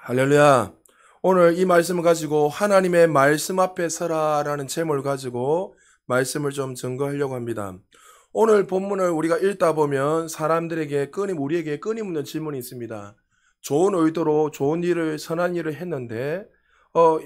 할렐루야. 오늘 이 말씀을 가지고 하나님의 말씀 앞에 서라라는 제목을 가지고 말씀을 좀 증거하려고 합니다. 오늘 본문을 우리가 읽다 보면 우리에게 끊임없는 질문이 있습니다. 좋은 의도로 좋은 일을, 선한 일을 했는데,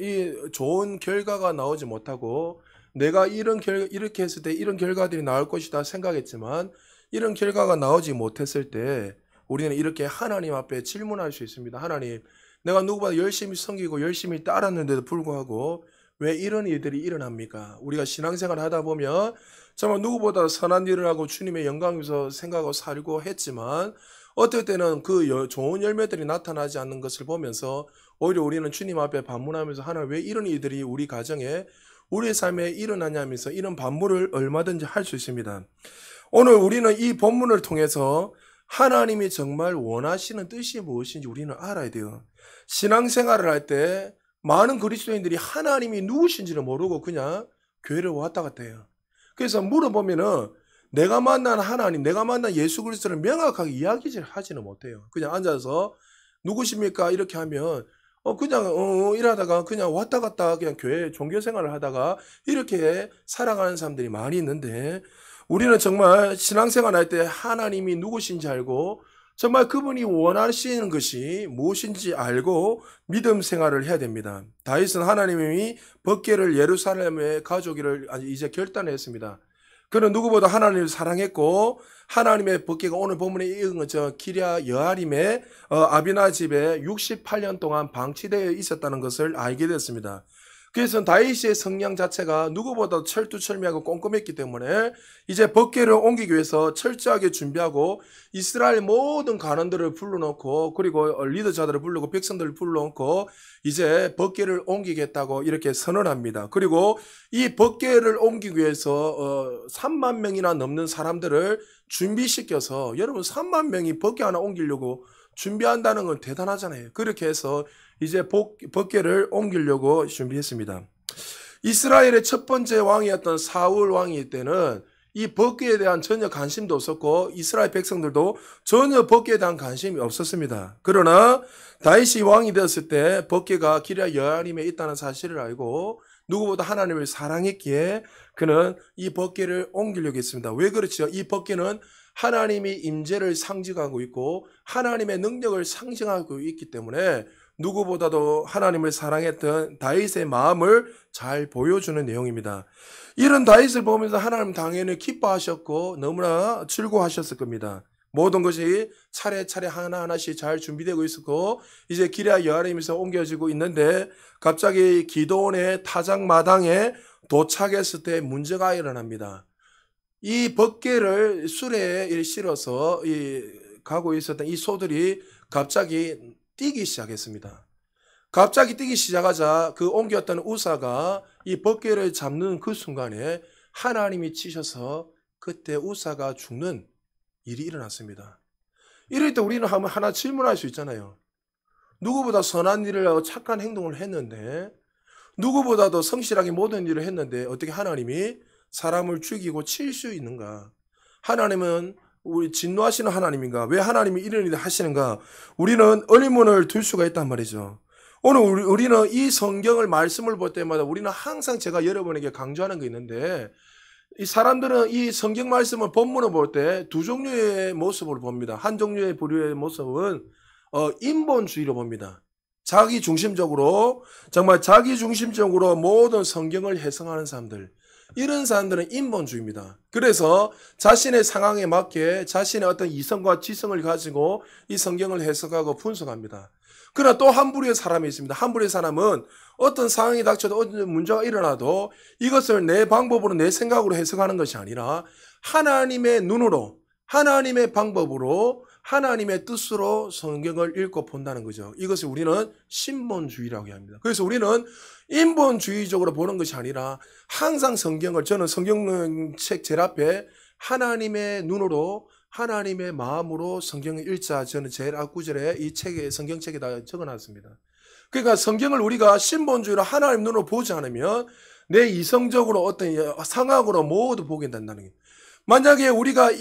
이 좋은 결과가 나오지 못하고, 내가 이렇게 했을 때 이런 결과들이 나올 것이다 생각했지만, 이런 결과가 나오지 못했을 때, 우리는 이렇게 하나님 앞에 질문할 수 있습니다. 하나님, 내가 누구보다 열심히 섬기고 열심히 따랐는데도 불구하고 왜 이런 일들이 일어납니까? 우리가 신앙생활 하다 보면 정말 누구보다 선한 일을 하고 주님의 영광 위해서 생각하고 살고 했지만 어떨 때는 좋은 열매들이 나타나지 않는 것을 보면서 오히려 우리는 주님 앞에 반문하면서 하나님 왜 이런 일들이 우리 가정에 우리의 삶에 일어나냐면서 이런 반문을 얼마든지 할 수 있습니다. 오늘 우리는 이 본문을 통해서 하나님이 정말 원하시는 뜻이 무엇인지 우리는 알아야 돼요. 신앙생활을 할 때 많은 그리스도인들이 하나님이 누구신지를 모르고 그냥 교회를 왔다 갔다 해요. 그래서 물어보면은 내가 만난 하나님, 내가 만난 예수 그리스도를 명확하게 하지는 못해요. 그냥 앉아서 누구십니까? 이렇게 하면 그냥 이러다가 그냥 왔다 갔다 그냥 교회 종교 생활을 하다가 이렇게 살아가는 사람들이 많이 있는데 우리는 정말 신앙생활 할 때 하나님이 누구신지 알고 정말 그분이 원하시는 것이 무엇인지 알고 믿음 생활을 해야 됩니다. 다윗은 하나님이 법궤를 예루살렘에 가져오기를 이제 결단했습니다. 그는 누구보다 하나님을 사랑했고 하나님의 법궤가 오늘 본문에 읽은 것처럼 기랴 여아림의 아비나 집에 68년 동안 방치되어 있었다는 것을 알게 됐습니다. 그래서 다윗의 성향 자체가 누구보다 철두철미하고 꼼꼼했기 때문에 이제 법궤를 옮기기 위해서 철저하게 준비하고 이스라엘 모든 관원들을 불러놓고 그리고 리더자들을 부르고 백성들을 불러놓고 이제 법궤를 옮기겠다고 이렇게 선언합니다. 그리고 이 법궤를 옮기기 위해서 3만 명이나 넘는 사람들을 준비시켜서 여러분 3만 명이 법궤 하나 옮기려고 준비한다는 건 대단하잖아요. 그렇게 해서 이제 법궤를 옮기려고 준비했습니다. 이스라엘의 첫 번째 왕이었던 사울 왕이 때는 이 법궤에 대한 전혀 관심도 없었고 이스라엘 백성들도 전혀 법궤에 대한 관심이 없었습니다. 그러나 다윗이 왕이 되었을 때 법궤가 기랴 여아림에 있다는 사실을 알고 누구보다 하나님을 사랑했기에 그는 이 법궤를 옮기려고 했습니다. 왜 그렇죠? 이 법궤는 하나님의 임재를 상징하고 있고 하나님의 능력을 상징하고 있기 때문에 누구보다도 하나님을 사랑했던 다윗의 마음을 잘 보여주는 내용입니다. 이런 다윗을 보면서 하나님 당연히 기뻐하셨고 너무나 즐거워하셨을 겁니다. 모든 것이 차례차례 하나하나씩 잘 준비되고 있었고 이제 기랴 여아림에서 옮겨지고 있는데 갑자기 기드온의 타작마당에 도착했을 때 문제가 일어납니다. 이 법궤를 수레에 실어서 가고 있었던 이 소들이 갑자기 뛰기 시작했습니다. 갑자기 뛰기 시작하자 그 옮겼던 우사가 이 법궤를 잡는 그 순간에 하나님이 치셔서 그때 우사가 죽는 일이 일어났습니다. 이럴 때 우리는 하나 질문할 수 있잖아요. 누구보다 선한 일을 하고 착한 행동을 했는데 누구보다도 성실하게 모든 일을 했는데 어떻게 하나님이 사람을 죽이고 칠 수 있는가? 하나님은 우리 진노하시는 하나님인가? 왜 하나님이 이런 일을 하시는가? 우리는 의문을 둘 수가 있단 말이죠. 오늘 우리는 이 성경을 말씀을 볼 때마다 우리는 항상 제가 여러분에게 강조하는 게 있는데 이 사람들은 이 성경 말씀을 본문을 볼 때 두 종류의 모습을 봅니다. 한 종류의 부류의 모습은 인본주의로 봅니다. 정말 자기 중심적으로 모든 성경을 해석하는 사람들. 이런 사람들은 인본주의입니다. 그래서 자신의 상황에 맞게 자신의 어떤 이성과 지성을 가지고 이 성경을 해석하고 분석합니다. 그러나 또 한 부류의 사람이 있습니다. 한 부류의 사람은 어떤 상황이 닥쳐도 어떤 문제가 일어나도 이것을 내 방법으로 내 생각으로 해석하는 것이 아니라 하나님의 눈으로 하나님의 방법으로 하나님의 뜻으로 성경을 읽고 본다는 거죠. 이것을 우리는 신본주의라고 합니다. 그래서 우리는 인본주의적으로 보는 것이 아니라 항상 저는 성경책 제일 앞에 하나님의 눈으로 하나님의 마음으로 성경을 읽자 저는 제일 앞구절에 이 성경책에다 적어놨습니다. 그러니까 성경을 우리가 신본주의로 하나님 눈으로 보지 않으면 내 이성적으로 어떤 상황으로 모두 보게 된다는 거예요. 만약에 우리가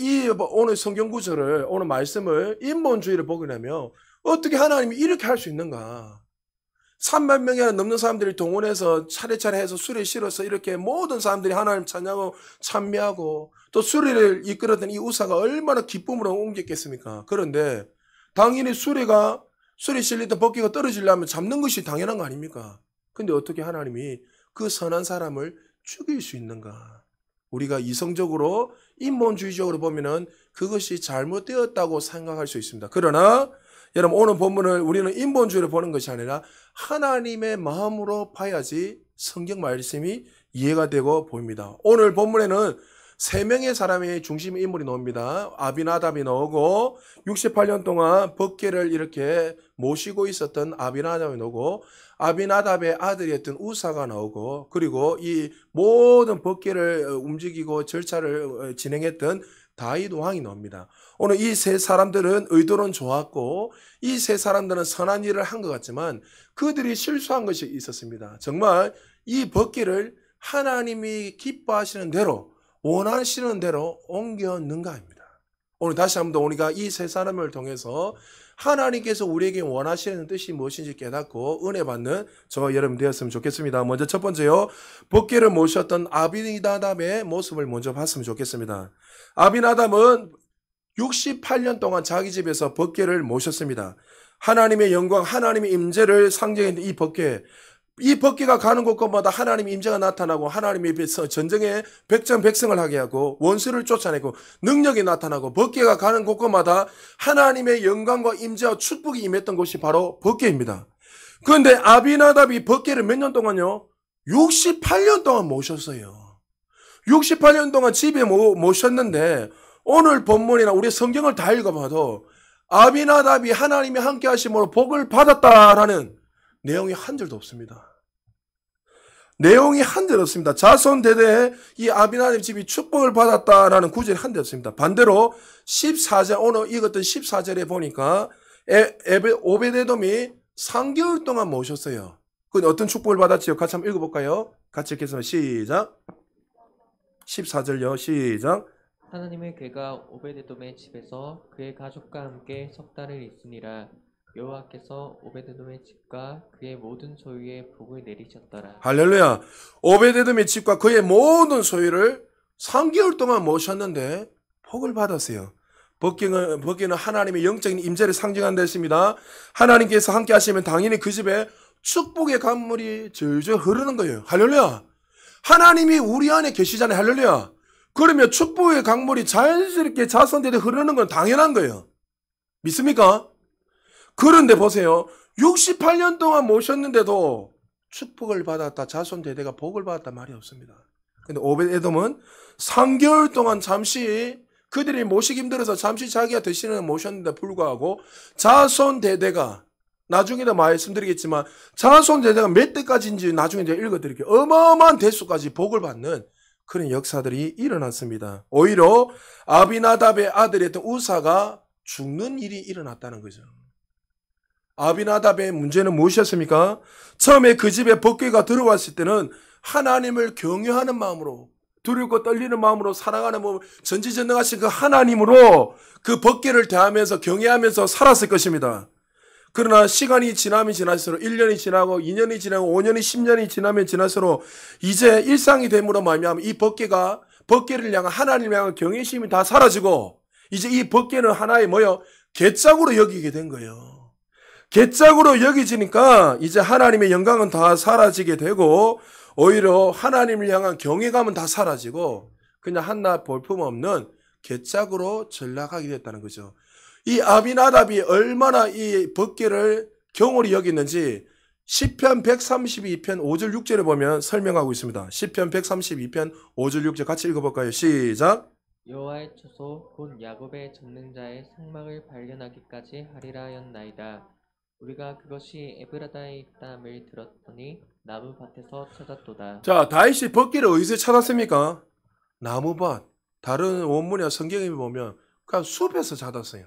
오늘 성경 구절을, 오늘 말씀을 인본주의를 보게 되면 어떻게 하나님이 이렇게 할 수 있는가? 3만 명이 넘는 사람들이 동원해서 차례차례 해서 수레 실어서 이렇게 모든 사람들이 하나님 찬양하고 찬미하고 또 수레를 이끌었던 이 우사가 얼마나 기쁨으로 옮겼겠습니까? 그런데 당연히 수레 실리던 법궤가 떨어지려면 잡는 것이 당연한 거 아닙니까? 근데 어떻게 하나님이 그 선한 사람을 죽일 수 있는가? 우리가 이성적으로 인본주의적으로 보면은 그것이 잘못되었다고 생각할 수 있습니다. 그러나 여러분 오늘 본문을 우리는 인본주의로 보는 것이 아니라 하나님의 마음으로 봐야지 성경 말씀이 이해가 되고 보입니다. 오늘 본문에는 3명의 사람이 중심 인물이 나옵니다. 아비나답이 나오고 68년 동안 법궤를 이렇게 모시고 있었던 아비나답이 나오고 아비나답의 아들이었던 우사가 나오고 그리고 이 모든 법궤를 움직이고 절차를 진행했던 다윗 왕이 나옵니다. 오늘 이 세 사람들은 의도는 좋았고 이 세 사람들은 선한 일을 한 것 같지만 그들이 실수한 것이 있었습니다. 정말 이 법궤를 하나님이 기뻐하시는 대로 원하시는 대로 옮겼는가 합니다. 오늘 다시 한번 더 우리가 이 세 사람을 통해서 하나님께서 우리에게 원하시는 뜻이 무엇인지 깨닫고 은혜 받는 저와 여러분 되었으면 좋겠습니다. 먼저 첫 번째요. 법궤를 모셨던 아비나답의 모습을 먼저 봤으면 좋겠습니다. 아비나답은 68년 동안 자기 집에서 법궤를 모셨습니다. 하나님의 영광, 하나님의 임재를 상징했던 이 법궤가 가는 곳곳마다 하나님의 임재가 나타나고 하나님의 전쟁에 백전백승을 하게 하고 원수를 쫓아내고 능력이 나타나고 법궤가 가는 곳곳마다 하나님의 영광과 임재와 축복이 임했던 곳이 바로 법궤입니다. 그런데 아비나답이 법궤를 몇 년 동안요? 68년 동안 모셨어요. 68년 동안 집에 모셨는데 오늘 본문이나 우리 성경을 다 읽어봐도 아비나답이 하나님이 함께 하심으로 복을 받았다라는 내용이 한 절도 없습니다. 내용이 한 절 없습니다. 자손 대대에 이 아비나답 집이 축복을 받았다라는 구절이 한 절 없습니다. 반대로 14절, 오늘 읽었던 14절에 보니까 오베데돔이 3개월 동안 모셨어요. 그 어떤 축복을 받았지요? 같이 한번 읽어볼까요? 같이 읽겠습니다. 시작. 14절요. 시작. 하나님의 괴가 오베데돔의 집에서 그의 가족과 함께 석 달을 있으니라. 여호와께서 오베데돔의 집과 그의 모든 소유에 복을 내리셨더라. 할렐루야. 오베데돔의 집과 그의 모든 소유를 3개월 동안 모셨는데 복을 받았어요. 법궤는 하나님의 영적인 임재를 상징한다 했습니다. 하나님께서 함께 하시면 당연히 그 집에 축복의 강물이 절절 흐르는 거예요. 할렐루야. 하나님이 우리 안에 계시잖아요. 할렐루야. 그러면 축복의 강물이 자연스럽게 자손대대 흐르는 건 당연한 거예요. 믿습니까? 그런데 보세요. 68년 동안 모셨는데도 축복을 받았다, 자손대대가 복을 받았다 말이 없습니다. 근데 오벳에돔은 3개월 동안 잠시 그들이 모시기 힘들어서 잠시 자기가 대신에 모셨는데 불구하고 자손대대가 나중에도 말씀드리겠지만 자손대대가 몇 대까지인지 나중에 제가 읽어드릴게요. 어마어마한 대수까지 복을 받는 그런 역사들이 일어났습니다. 오히려 아비나답의 아들이었던 우사가 죽는 일이 일어났다는 거죠. 아비나답의 문제는 무엇이었습니까? 처음에 그 집에 법궤가 들어왔을 때는 하나님을 경외하는 마음으로 두렵고 떨리는 마음으로 사랑하는 마음, 전지전능하신 그 하나님으로 그 법궤를 대하면서 경외하면서 살았을 것입니다. 그러나 시간이 지나면 지날수록 1년이 지나고 2년이 지나고 5년이 10년이 지나면 지날수록 이제 일상이 됨으로 말미암아 이 법궤를 향한 하나님을 향한 경외심이 다 사라지고 이제 이 법궤는 하나의 괴짝으로 여기게 된 거예요. 괴짝으로 여기지니까 이제 하나님의 영광은 다 사라지게 되고 오히려 하나님을 향한 경외감은 다 사라지고 그냥 한낱 볼품없는 괴짝으로 전락하게 됐다는 거죠. 이 아비나답이 얼마나 이 법궤를 경홀히 여겼는지 시편 132편 5절 6절에 보면 설명하고 있습니다. 시편 132편 5절 6절 같이 읽어볼까요? 시작. 여호와의 처소 곧 야곱의 전능자의 상막을 발견하기까지 하리라 하였나이다. 우리가 그것이 에브라다에 있다함을 들었더니 나무밭에서 찾았도다. 자, 다윗이 법궤를 어디서 찾았습니까? 나무밭. 다른 원문이나 성경에 보면 그냥 숲에서 찾았어요.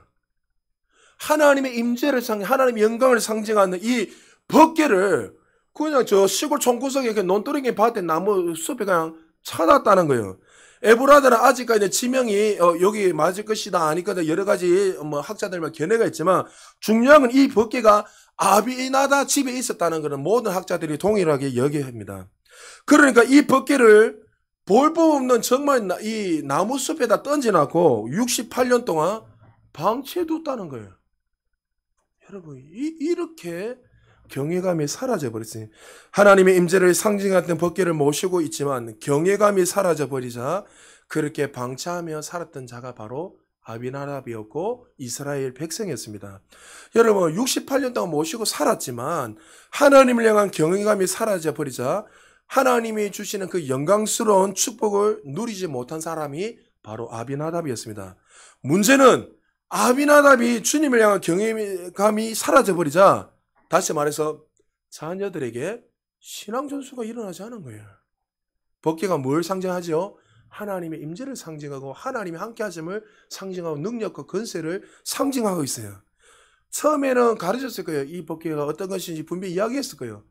하나님의 임재를 하나님의 영광을 상징하는 이 법궤를 그냥 저 시골 총구석에 논두렁이 밭에 나무 숲에 그냥 찾았다는 거예요. 에브라다는 아직까지 지명이 여기 맞을 것이다 아닐 거다 여러 가지 학자들만 견해가 있지만 중요한 건 이 법궤가 아비나다 집에 있었다는 것은 모든 학자들이 동일하게 여겨합니다. 그러니까 이 법궤를 볼 법 없는 정말 이 나무숲에다 던져놨고 68년 동안 방치해뒀다는 거예요. 여러분 이렇게 경외감이 사라져버렸어요. 하나님의 임재를 상징했던 법궤를 모시고 있지만 경외감이 사라져버리자 그렇게 방치하며 살았던 자가 바로 아비나답이었고 이스라엘 백성이었습니다. 여러분 68년 동안 모시고 살았지만 하나님을 향한 경외감이 사라져버리자 하나님이 주시는 그 영광스러운 축복을 누리지 못한 사람이 바로 아비나답이었습니다. 문제는 아비나답이 주님을 향한 경외감이 사라져버리자 다시 말해서 자녀들에게 신앙 전수가 일어나지 않은 거예요. 법궤가 뭘 상징하죠? 하나님의 임재를 상징하고 하나님이 함께 하심을 상징하고 능력과 권세를 상징하고 있어요. 처음에는 가르쳤을 거예요. 이 법궤가 어떤 것인지 분명히 이야기했을 거예요.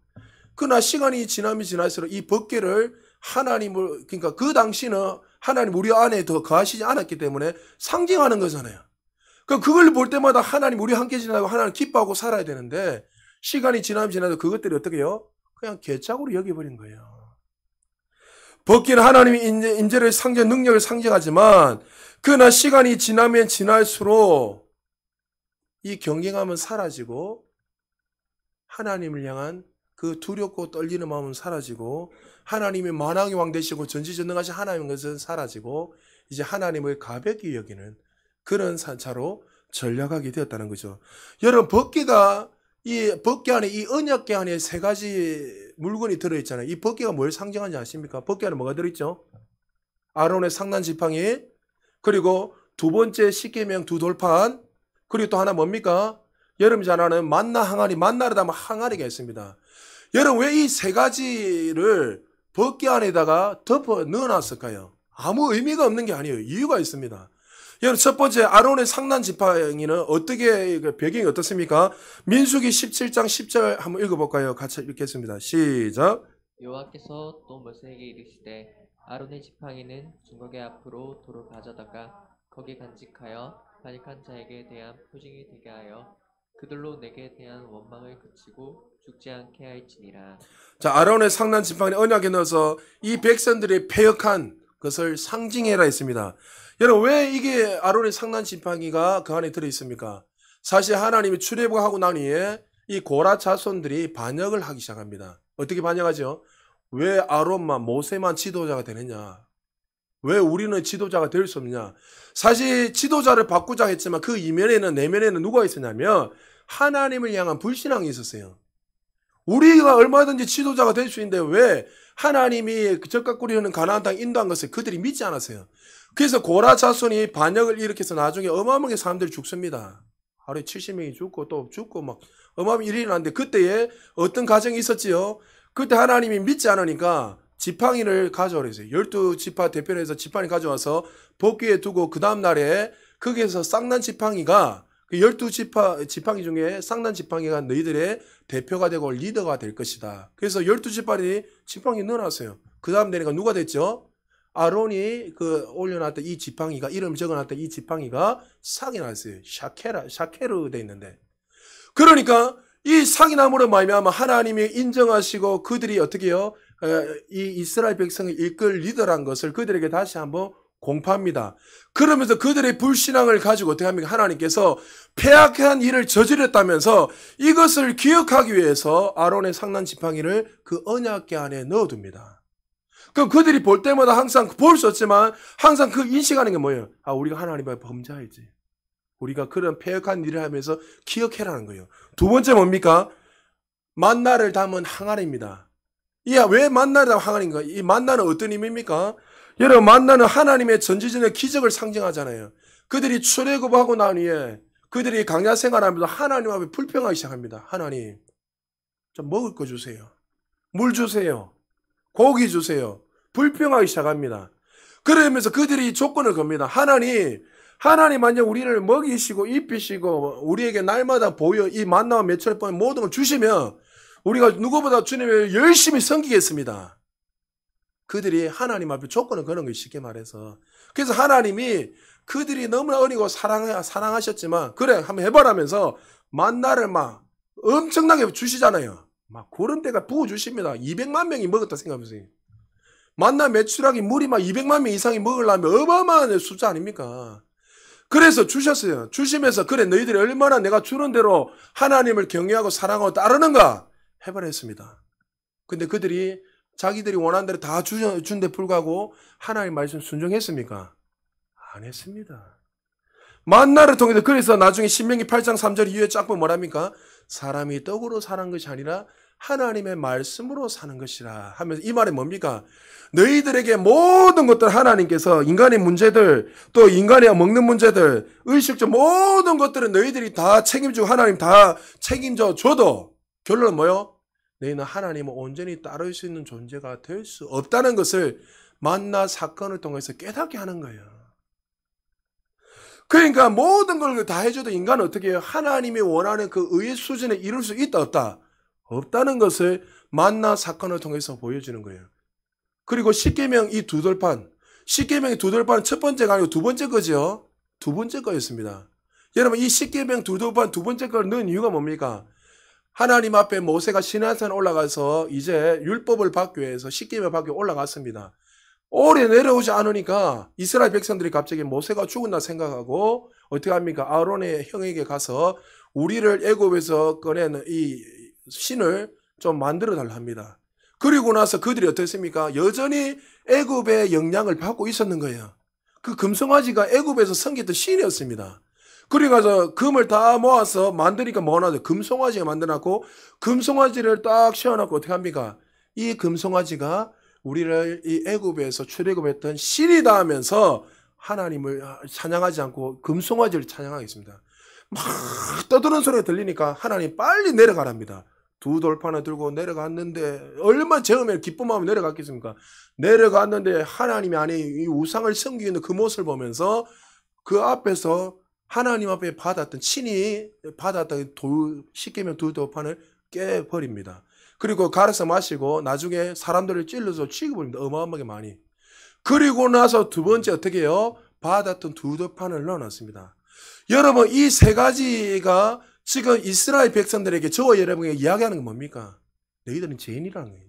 그러나 시간이 지나면 지날수록 이 법궤를 하나님을, 그러니까 그 당시는 하나님 우리 안에 더 거하시지 않았기 때문에 상징하는 거잖아요. 그걸 볼 때마다 하나님 우리 함께 지나고 하나님 기뻐하고 살아야 되는데 시간이 지나면 지나도 그것들이 어떻게 해요? 그냥 괴짝으로 여겨버린 거예요. 법궤는 하나님의 임재를 상징, 능력을 상징하지만 그러나 시간이 지나면 지날수록 이 경외감은 사라지고 하나님을 향한 그 두렵고 떨리는 마음은 사라지고 하나님의 만왕의 왕 되시고 전지전능하신 하나님의 것은 사라지고 이제 하나님을 가볍게 여기는 그런 자로 전락하게 되었다는 거죠. 여러분 법궤가 이 법궤 안에 이 언약궤 안에 세 가지 물건이 들어있잖아요. 이 법궤가 뭘 상징하는지 아십니까? 법궤 안에 뭐가 들어있죠? 아론의 상난 지팡이, 그리고 두 번째 십계명 두 돌판, 그리고 또 하나 뭡니까? 여러분이 잘 아는 만나 항아리, 만나를 담은 항아리가 있습니다. 여러분 왜 이 세 가지를 법궤 안에다가 덮어 넣어놨을까요? 아무 의미가 없는 게 아니에요. 이유가 있습니다. 여러분 첫 번째 아론의 상난 지팡이는 어떻게 배경이 어떻습니까? 민수기 17장 10절 한번 읽어볼까요? 같이 읽겠습니다. 시작. 여호와께서 또 모세에게 이르시되 아론의 지팡이는 증거궤 앞으로 도로 가져다가 거기 간직하여 반역한 자에게 대한 표징이 되게 하여 그들로 내게 대한 원망을 그치고 죽지 않게 할지니라. 자, 아론의 상난 지팡이 언약에 넣어서 이 백성들의 패역한 것을 상징해라 했습니다. 여러분 왜 이게 아론의 상난 지팡이가 그 안에 들어있습니까? 사실 하나님이 출애굽하고 난 후에 이 고라 자손들이 반역을 하기 시작합니다. 어떻게 반역하죠? 왜 아론만 모세만 지도자가 되느냐? 왜 우리는 지도자가 될 수 없느냐? 사실 지도자를 바꾸자 했지만 그 이면에는 내면에는 누가 있었냐면 하나님을 향한 불신앙이 있었어요. 우리가 얼마든지 지도자가 될 수 있는데 왜 하나님이 적각 꾸리는 가나안 땅 인도한 것을 그들이 믿지 않았어요. 그래서 고라 자손이 반역을 일으켜서 나중에 어마어마하게 사람들이 죽습니다. 하루에 70명이 죽고 또 죽고 막 어마어마한 일이 일어났는데 그때에 어떤 가정이 있었지요? 그때 하나님이 믿지 않으니까 지팡이를 가져오라 했어요. 12지파 대표로 해서 지팡이 가져와서 법궤에 두고 그 다음날에 거기에서 쌍난 지팡이가 그 12지팡이 중에 쌍난 지팡이가 너희들의 대표가 되고 리더가 될 것이다. 그래서 12지팡이 지팡이 넣어놨어요. 그 다음 되니까 누가 됐죠? 아론이 그 올려놨던 이 지팡이가 이름 적어놨던 이 지팡이가 삭이 났어요. 샤케르 돼 있는데. 그러니까 이 삭이나무로 말미암아 하나님이 인정하시고 그들이 어떻게 해요? 이 이스라엘 백성을 이끌 리더란 것을 그들에게 다시 한번 공포합니다. 그러면서 그들의 불신앙을 가지고 어떻게 합니까? 하나님께서 패악한 일을 저질렀다면서 이것을 기억하기 위해서 아론의 상난 지팡이를 그 언약궤 안에 넣어둡니다. 그럼 그들이 볼 때마다 항상 볼 수 없지만 항상 그 인식하는 게 뭐예요? 아, 우리가 하나님 앞에 범죄하지. 우리가 그런 패역한 일을 하면서 기억해라는 거예요. 두 번째 뭡니까? 만나를 담은 항아리입니다. 왜 만나를 담은 항아리인가? 이 만나는 어떤 의미입니까? 여러분 만나는 하나님의 전지전의 기적을 상징하잖아요. 그들이 출애굽하고 난 후에 그들이 광야 생활하면서 하나님 앞에 불평하기 시작합니다. 하나님 좀 먹을 거 주세요. 물 주세요. 고기 주세요. 불평하기 시작합니다. 그러면서 그들이 조건을 겁니다. 하나님 만약 우리를 먹이시고 입히시고 우리에게 날마다 보여 이 만나와 매출을 뻔 모든 걸 주시면 우리가 누구보다 주님을 열심히 섬기겠습니다. 그들이 하나님 앞에 조건을 거는 것이 쉽게 말해서. 그래서 하나님이 그들이 너무나 어리고 사랑하셨지만 그래 한번 해봐라면서 만나를 막 엄청나게 주시잖아요. 막 그런 데가 부어주십니다. 200만 명이 먹었다 생각해보세요. 만나 매출하기 물이 막 200만 명 이상이 먹으려면 어마어마한 숫자 아닙니까? 그래서 주셨어요. 주시면서 그래 너희들이 얼마나 내가 주는 대로 하나님을 경외하고 사랑하고 따르는가 해버렸습니다. 근데 그들이 자기들이 원하는 대로 다 준 데 불구하고 하나님 말씀 순종했습니까? 안 했습니다. 만나를 통해서 그래서 나중에 신명기 8장 3절 이후에 쫙 보면 뭐랍니까? 사람이 떡으로 사는 것이 아니라 하나님의 말씀으로 사는 것이라 하면서 이 말이 뭡니까? 너희들에게 모든 것들 하나님께서 인간의 문제들 또 인간이 먹는 문제들 의식적 모든 것들은 너희들이 다 책임지고 하나님 다 책임져 줘도 결론은 뭐요? 너희는 하나님을 온전히 따를 수 있는 존재가 될 수 없다는 것을 만나 사건을 통해서 깨닫게 하는 거예요. 그러니까 모든 걸 다 해줘도 인간은 어떻게 해요? 하나님이 원하는 그 의의 수준에 이룰 수 있다 없다? 없다는 것을 만나 사건을 통해서 보여주는 거예요. 그리고 십계명 이 두 돌판, 십계명의 두 돌판은 첫 번째가 아니고 두 번째 거죠. 두 번째 거였습니다. 여러분 이 십계명 두 돌판 두 번째 걸 넣은 이유가 뭡니까? 하나님 앞에 모세가 시내산 올라가서 이제 율법을 받기 위해서 십계명을 받기 위해 올라갔습니다. 오래 내려오지 않으니까 이스라엘 백성들이 갑자기 모세가 죽었나 생각하고 어떻게 합니까? 아론의 형에게 가서 우리를 애굽에서 꺼낸 이 신을 좀 만들어 달라 합니다. 그리고 나서 그들이 어땠습니까? 여전히 애굽의 영향을 받고 있었는 거예요. 그 금송아지가 애굽에서 섬겼던 신이었습니다. 그래가지고 금을 다 모아서 만드니까 뭐하나 금송아지가 만들어놨고 금송아지를 딱 씌워놓고 어떻게 합니까? 이 금송아지가 우리를 이 애굽에서 출애굽했던 신이다 하면서 하나님을 찬양하지 않고 금송아지를 찬양하겠습니다. 막 떠드는 소리가 들리니까 하나님 빨리 내려가랍니다. 두 돌판을 들고 내려갔는데 얼마나 처음에 기쁨하며 내려갔겠습니까? 내려갔는데 하나님이 아니 이 우상을 섬기는 그 모습을 보면서 그 앞에서 하나님 앞에 받았던 친히 받았던 십계명 두 돌판을 깨버립니다. 그리고 갈아서 마시고 나중에 사람들을 찔러서 취급합니다. 어마어마하게 많이. 그리고 나서 두 번째 어떻게 해요? 받았던 두 돌판을 넣어놨습니다. 여러분 이 세 가지가 지금 이스라엘 백성들에게 저와 여러분에게 이야기하는 건 뭡니까? 너희들은 죄인이라는 거예요.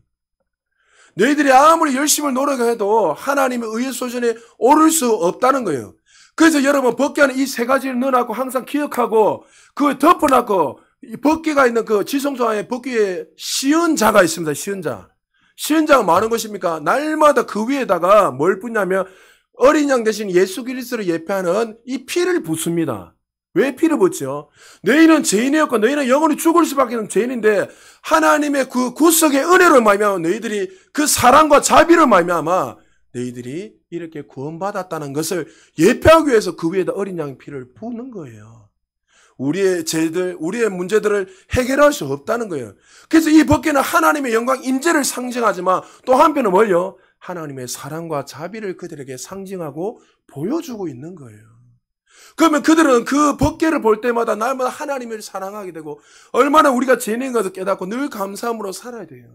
너희들이 아무리 열심히 노력해도 하나님의 의의 수준에 오를 수 없다는 거예요. 그래서 여러분 법궤 안에 이 세 가지를 넣어놨고 항상 기억하고 그걸 덮어놨고 이 법궤가 있는 그 지성소 안에 법궤에 시은 자가 있습니다. 시은 자. 시은 자가 많은 것입니까? 날마다 그 위에다가 뭘 붓냐면 어린 양 대신 예수 그리스도를 예표하는 이 피를 붓습니다. 왜 피를 붓죠? 너희는 죄인이었고 너희는 영원히 죽을 수밖에 없는 죄인인데 하나님의 그 구속의 은혜로 말미암아 너희들이 그 사랑과 자비를 말미암아 너희들이 이렇게 구원받았다는 것을 예표하기 위해서 그 위에다 어린 양 피를 붓는 거예요. 우리의 죄들, 우리의 문제들을 해결할 수 없다는 거예요. 그래서 이 법궤는 하나님의 영광, 임재를 상징하지만 또 한편은 뭘요? 하나님의 사랑과 자비를 그들에게 상징하고 보여주고 있는 거예요. 그러면 그들은 그 법궤를 볼 때마다 날마다 하나님을 사랑하게 되고 얼마나 우리가 죄인인 것을 깨닫고 늘 감사함으로 살아야 돼요.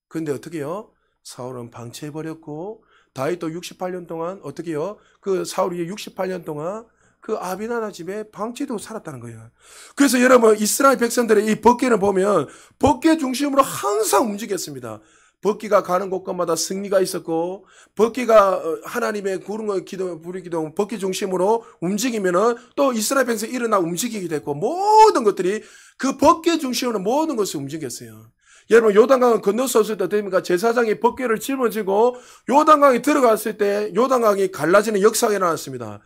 그런데 어떻게 해요? 사울은 방치해버렸고 다윗도 68년 동안 어떻게 해요? 그 사울이 68년 동안 그 아비나답 집에 방치되고 살았다는 거예요. 그래서 여러분 이스라엘 백성들의 이 법궤를 보면 법궤 중심으로 항상 움직였습니다. 법궤가 가는 곳곳마다 승리가 있었고 법궤가 하나님의 부르는 기도 법궤 중심으로 움직이면은 또 이스라엘 백성이 일어나 움직이게 됐고 모든 것들이 그 법궤 중심으로 모든 것을 움직였어요. 여러분 요단강을 건너섰을 때 됩니까? 제사장이 법궤를 짊어지고 요단강에 들어갔을 때 요단강이 갈라지는 역사가 일어났습니다.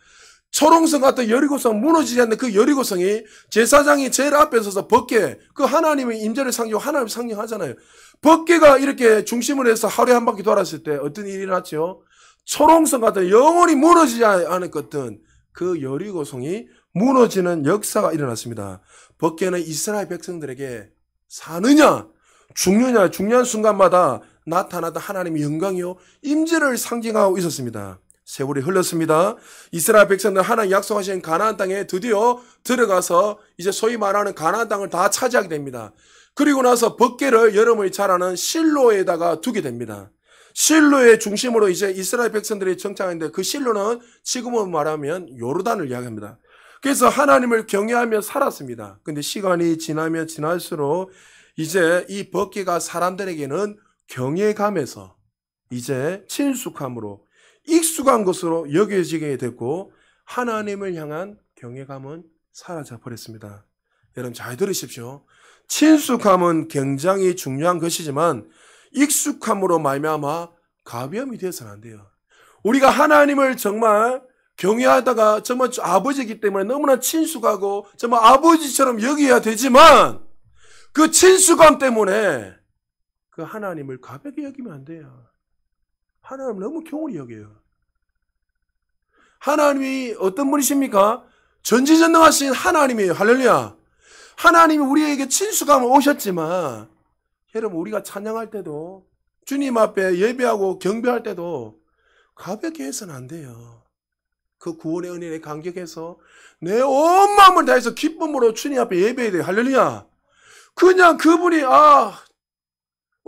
초롱성 같은 여리고성 무너지지 않는 그 여리고성이 제사장이 제일 앞에 서서 법궤 그 하나님의 임재를 상징하고 하나님을 상징하잖아요. 법궤가 이렇게 중심을 해서 하루에 한 바퀴 돌았을 때 어떤 일이 일어났죠? 초롱성 같은 영원히 무너지지 않을 것든 그 여리고성이 무너지는 역사가 일어났습니다. 법궤는 이스라엘 백성들에게 사느냐 죽느냐 중요한 순간마다 나타나던 하나님의 영광이요 임재를 상징하고 있었습니다. 세월이 흘렀습니다. 이스라엘 백성들 하나님 약속하신 가나안 땅에 드디어 들어가서 이제 소위 말하는 가나안 땅을 다 차지하게 됩니다. 그리고 나서 법궤를 여러분이 잘 아는 실로에다가 두게 됩니다. 실로의 중심으로 이제 이스라엘 백성들이 정착하는데 그 실로는 지금은 말하면 요르단을 이야기합니다. 그래서 하나님을 경외하며 살았습니다. 근데 시간이 지나면 지날수록 이제 이 법궤가 사람들에게는 경외감에서 이제 친숙함으로 익숙한 것으로 여겨지게 됐고 하나님을 향한 경외감은 사라져 버렸습니다. 여러분 잘 들으십시오. 친숙함은 굉장히 중요한 것이지만 익숙함으로 말미암아 가벼움이 되어서는 안 돼요. 우리가 하나님을 정말 경외하다가 정말 아버지이기 때문에 너무나 친숙하고 정말 아버지처럼 여겨야 되지만 그 친숙함 때문에 그 하나님을 가볍게 여기면 안 돼요. 하나님을 너무 경홀히 여겨요. 하나님이 어떤 분이십니까? 전지전능하신 하나님이에요. 할렐루야. 하나님이 우리에게 친숙함을 오셨지만 여러분 우리가 찬양할 때도 주님 앞에 예배하고 경배할 때도 가볍게 해서는 안 돼요. 그 구원의 은혜에 감격해서 내 온 마음을 다해서 기쁨으로 주님 앞에 예배해야 돼요. 할렐루야. 그냥 그분이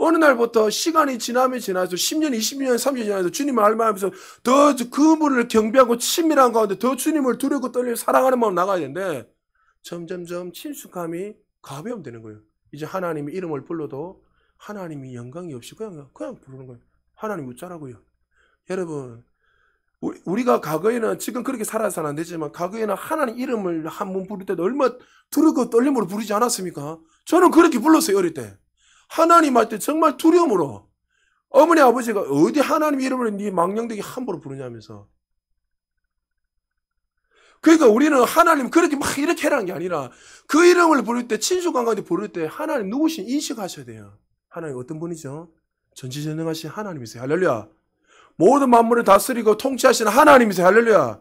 어느 날부터 시간이 지나면 지나서 10년, 20년, 30년 지나서 주님을 알면서 더 그분을 경배하고 친밀한 가운데 더 주님을 두렵고 떨리고 사랑하는 마음 나가야 되는데 점점점 친숙함이 가벼움 되는 거예요. 이제 하나님의 이름을 불러도 하나님이 영광이 없이 그냥 부르는 거예요. 하나님 웃자라고요. 여러분 우리가 과거에는 지금 그렇게 살아서는 안 되지만 과거에는 하나님 이름을 한 번 부를 때도 얼마 두렵고 떨림으로 부르지 않았습니까? 저는 그렇게 불렀어요. 어릴 때. 하나님 할 때 정말 두려움으로 어머니 아버지가 어디 하나님 이름을 네 망령되게 함부로 부르냐면서. 그러니까 우리는 하나님 그렇게 막 이렇게 해라는 게 아니라 그 이름을 부를 때 친숙한 가운데 부를 때 하나님 누구신 인식하셔야 돼요. 하나님 어떤 분이죠? 전지전능하신 하나님이세요. 할렐루야. 모든 만물을 다스리고 통치하시는 하나님이세요. 할렐루야.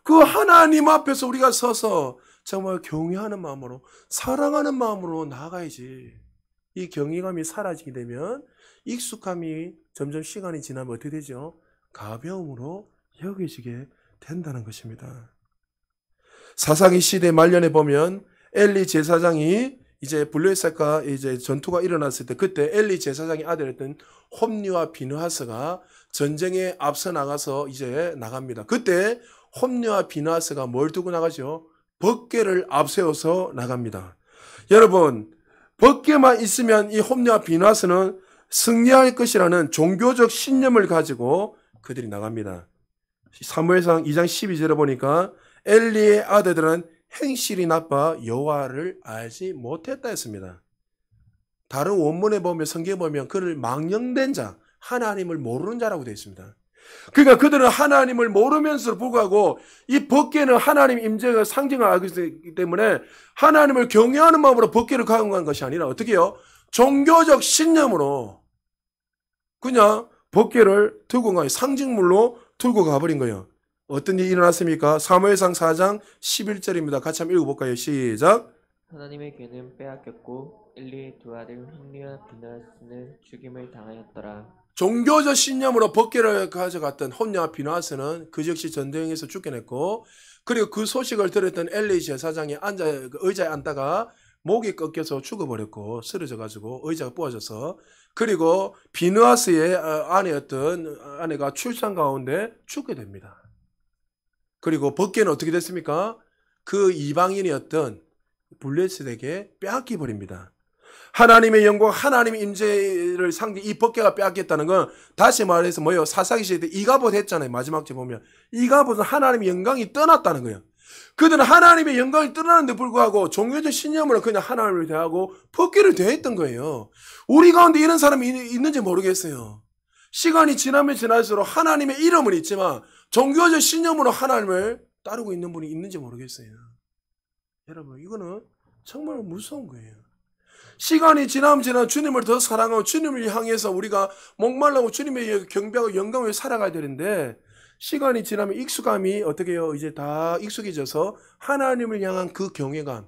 그 하나님 앞에서 우리가 서서 정말 경외하는 마음으로 사랑하는 마음으로 나아가야지. 이 경외감이 사라지게 되면 익숙함이 점점 시간이 지나면 어떻게 되죠? 가벼움으로 여겨지게 된다는 것입니다. 사사기 시대 말년에 보면 엘리 제사장이 이제 블레셋과 이제 전투가 일어났을 때 그때 엘리 제사장의 아들이었던 홈리와 비느하스가 전쟁에 앞서 나가서 이제 나갑니다. 그때 홈리와 비느하스가 뭘 두고 나가죠? 법궤를 앞세워서 나갑니다. 여러분 법궤만 있으면 이 홈리와 비느하스는 승리할 것이라는 종교적 신념을 가지고 그들이 나갑니다. 사무엘상 2장 12절에 보니까 엘리의 아들들은 행실이 나빠 여호와를 알지 못했다 했습니다. 다른 원문에 보면 성경에 보면 그를 망령된 자, 하나님을 모르는 자라고 되어 있습니다. 그러니까 그들은 하나님을 모르면서 불구하고 이 법궤는 하나님 임재가 상징을 알고 있기 때문에 하나님을 경외하는 마음으로 법궤를 강구한 것이 아니라 어떻게 해요? 종교적 신념으로 그냥 법궤를 들고 가요. 상징물로 들고 가버린 거예요. 어떤 일이 일어났습니까? 사무엘상 4장 11절입니다. 같이 한번 읽어볼까요? 시작. 하나님의 괴는 빼앗겼고 엘리의 두 아들 홈리와 비느하스는 죽임을 당하였더라. 종교적 신념으로 법궤를 가져갔던 홈리와 비느하스는 그 즉시 전쟁에서 쫓겨냈고 그리고 그 소식을 들었던 엘리 제사장이 의자에 앉다가 목이 꺾여서 죽어버렸고 쓰러져가지고 의자가 부어져서 그리고 비느하스의 아내가 출산 가운데 죽게 됩니다. 그리고 법궤는 어떻게 됐습니까? 그 이방인이었던 블레셋에게 빼앗기 버립니다. 하나님의 영광, 하나님의 임재를 상징 이 법궤가 빼앗겼다는 건 다시 말해서 뭐예요? 사사기 시대 때 이가봇 했잖아요. 마지막 절 보면 이가봇은 하나님의 영광이 떠났다는 거예요. 그들은 하나님의 영광이 떠나는데 불구하고 종교적 신념으로 그냥 하나님을 대하고 법궤를 대했던 거예요. 우리 가운데 이런 사람이 있는지 모르겠어요. 시간이 지나면 지날수록 하나님의 이름은 있지만 종교적 신념으로 하나님을 따르고 있는 분이 있는지 모르겠어요. 여러분 이거는 정말 무서운 거예요. 시간이 지나면 주님을 더 사랑하고 주님을 향해서 우리가 목말라고 주님의 경배하고 영광을 살아가야 되는데 시간이 지나면 익숙함이 어떻게 해요? 이제 다 익숙해져서 하나님을 향한 그 경외감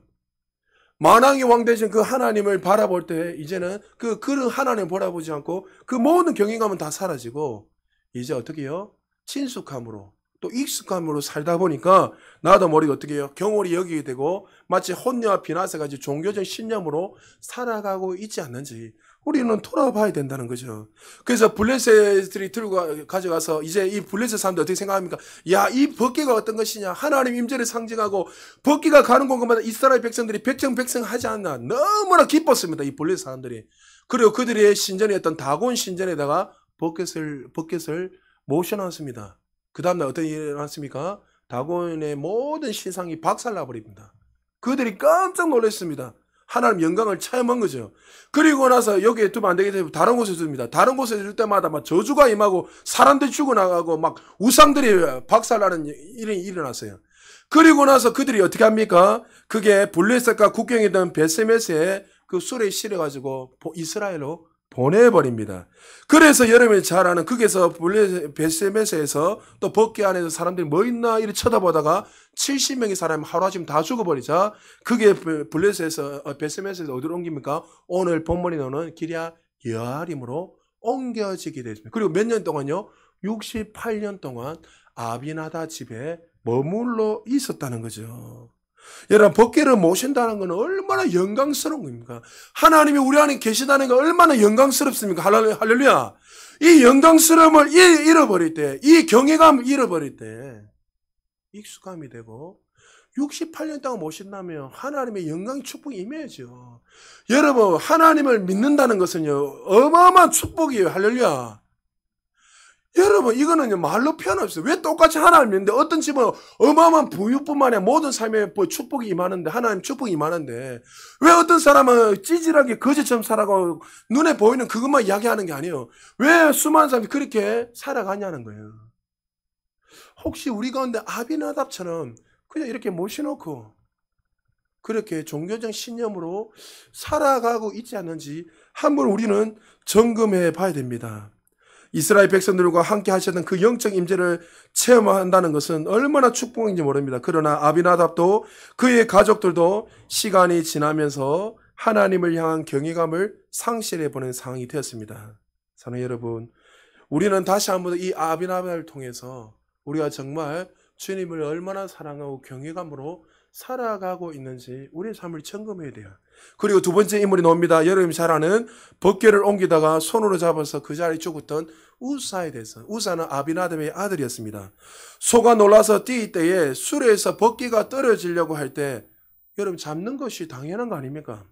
만왕의 왕 되신 그 하나님을 바라볼 때 이제는 그 하나님을 바라보지 않고 그 모든 경외감은 다 사라지고 이제 어떻게 해요? 친숙함으로 또 익숙함으로 살다 보니까 나도 모르게 어떻게 해요? 경홀히 여기게 되고 마치 혼녀와 비나세같이 종교적 신념으로 살아가고 있지 않는지 우리는 돌아봐야 된다는 거죠. 그래서 블레셋들이 들고 가져가서 이제 이 블레셋 사람들 어떻게 생각합니까? 야, 이 법궤가 어떤 것이냐? 하나님 임재를 상징하고 법궤가 가는 곳마다 이스라엘 백성들이 백정백승하지 않나 너무나 기뻤습니다. 이 블레셋 사람들이. 그리고 그들의 신전에 했던 다곤 신전에다가 법궤를 모셔놨습니다. 그 다음날 어떤 일이 일어났습니까? 다곤의 모든 신상이 박살나버립니다. 그들이 깜짝 놀랐습니다. 하나님 영광을 체험한 거죠. 그리고 나서 여기에 두면 안 되겠다. 다른 곳에 둡니다. 다른 곳에 둘 때마다 막 저주가 임하고 사람들이 죽어나가고 막 우상들이 박살나는 일이 일어났어요. 그리고 나서 그들이 어떻게 합니까? 그게 블레셋과 국경이던 베세메스에 그 수레에 실어가지고 이스라엘로 보내버립니다. 그래서 여러분이 잘 아는 거기서 베세메스에서 또 법궤 안에서 사람들이 뭐 있나 이렇게 쳐다보다가 70명의 사람이 하루아침 다 죽어버리자 그게 블레셋에서 베세메스에서 어디로 옮깁니까? 오늘 본문이 나오는 기랴 여아림으로 옮겨지게 됐습니다. 그리고 몇 년 동안요? 68년 동안 아비나다 집에 머물러 있었다는 거죠. 여러분, 법궤를 모신다는 것은 얼마나 영광스러운 겁니까? 하나님이 우리 안에 계시다는 게 얼마나 영광스럽습니까? 할렐루야. 이 영광스러움을 잃어버릴 때, 이 경외감을 잃어버릴 때 익숙함이 되고 68년 동안 모신다면 하나님의 영광의 축복이 임해야죠. 여러분, 하나님을 믿는다는 것은요 어마어마한 축복이에요. 할렐루야. 여러분, 이거는 말로 표현 없어요. 왜 똑같이 하나님 믿는데 어떤 집은 어마어마한 부유뿐만 아니라 모든 삶에 축복이 임하는데, 하나님 축복이 임하는데, 왜 어떤 사람은 찌질하게 거지처럼 살아가고 눈에 보이는 그것만 이야기하는 게 아니에요. 왜 수많은 사람이 그렇게 살아가냐는 거예요. 혹시 우리 가운데 아비나답처럼 그냥 이렇게 모셔놓고 그렇게 종교적 신념으로 살아가고 있지 않는지 한번 우리는 점검해 봐야 됩니다. 이스라엘 백성들과 함께 하셨던 그 영적 임재를 체험한다는 것은 얼마나 축복인지 모릅니다. 그러나 아비나답도 그의 가족들도 시간이 지나면서 하나님을 향한 경외감을 상실해보는 상황이 되었습니다. 사랑하는 여러분, 우리는 다시 한번 이 아비나답을 통해서 우리가 정말 주님을 얼마나 사랑하고 경외감으로 살아가고 있는지 우리의 삶을 점검해야 돼요. 그리고 두 번째 인물이 나옵니다. 여러분이 잘 아는 법궤를 옮기다가 손으로 잡아서 그 자리에 죽었던 우사에 대해서. 우사는 아비나답의 아들이었습니다. 소가 놀라서 뛸 때에 수레에서 법궤가 떨어지려고 할 때 여러분 잡는 것이 당연한 거 아닙니까?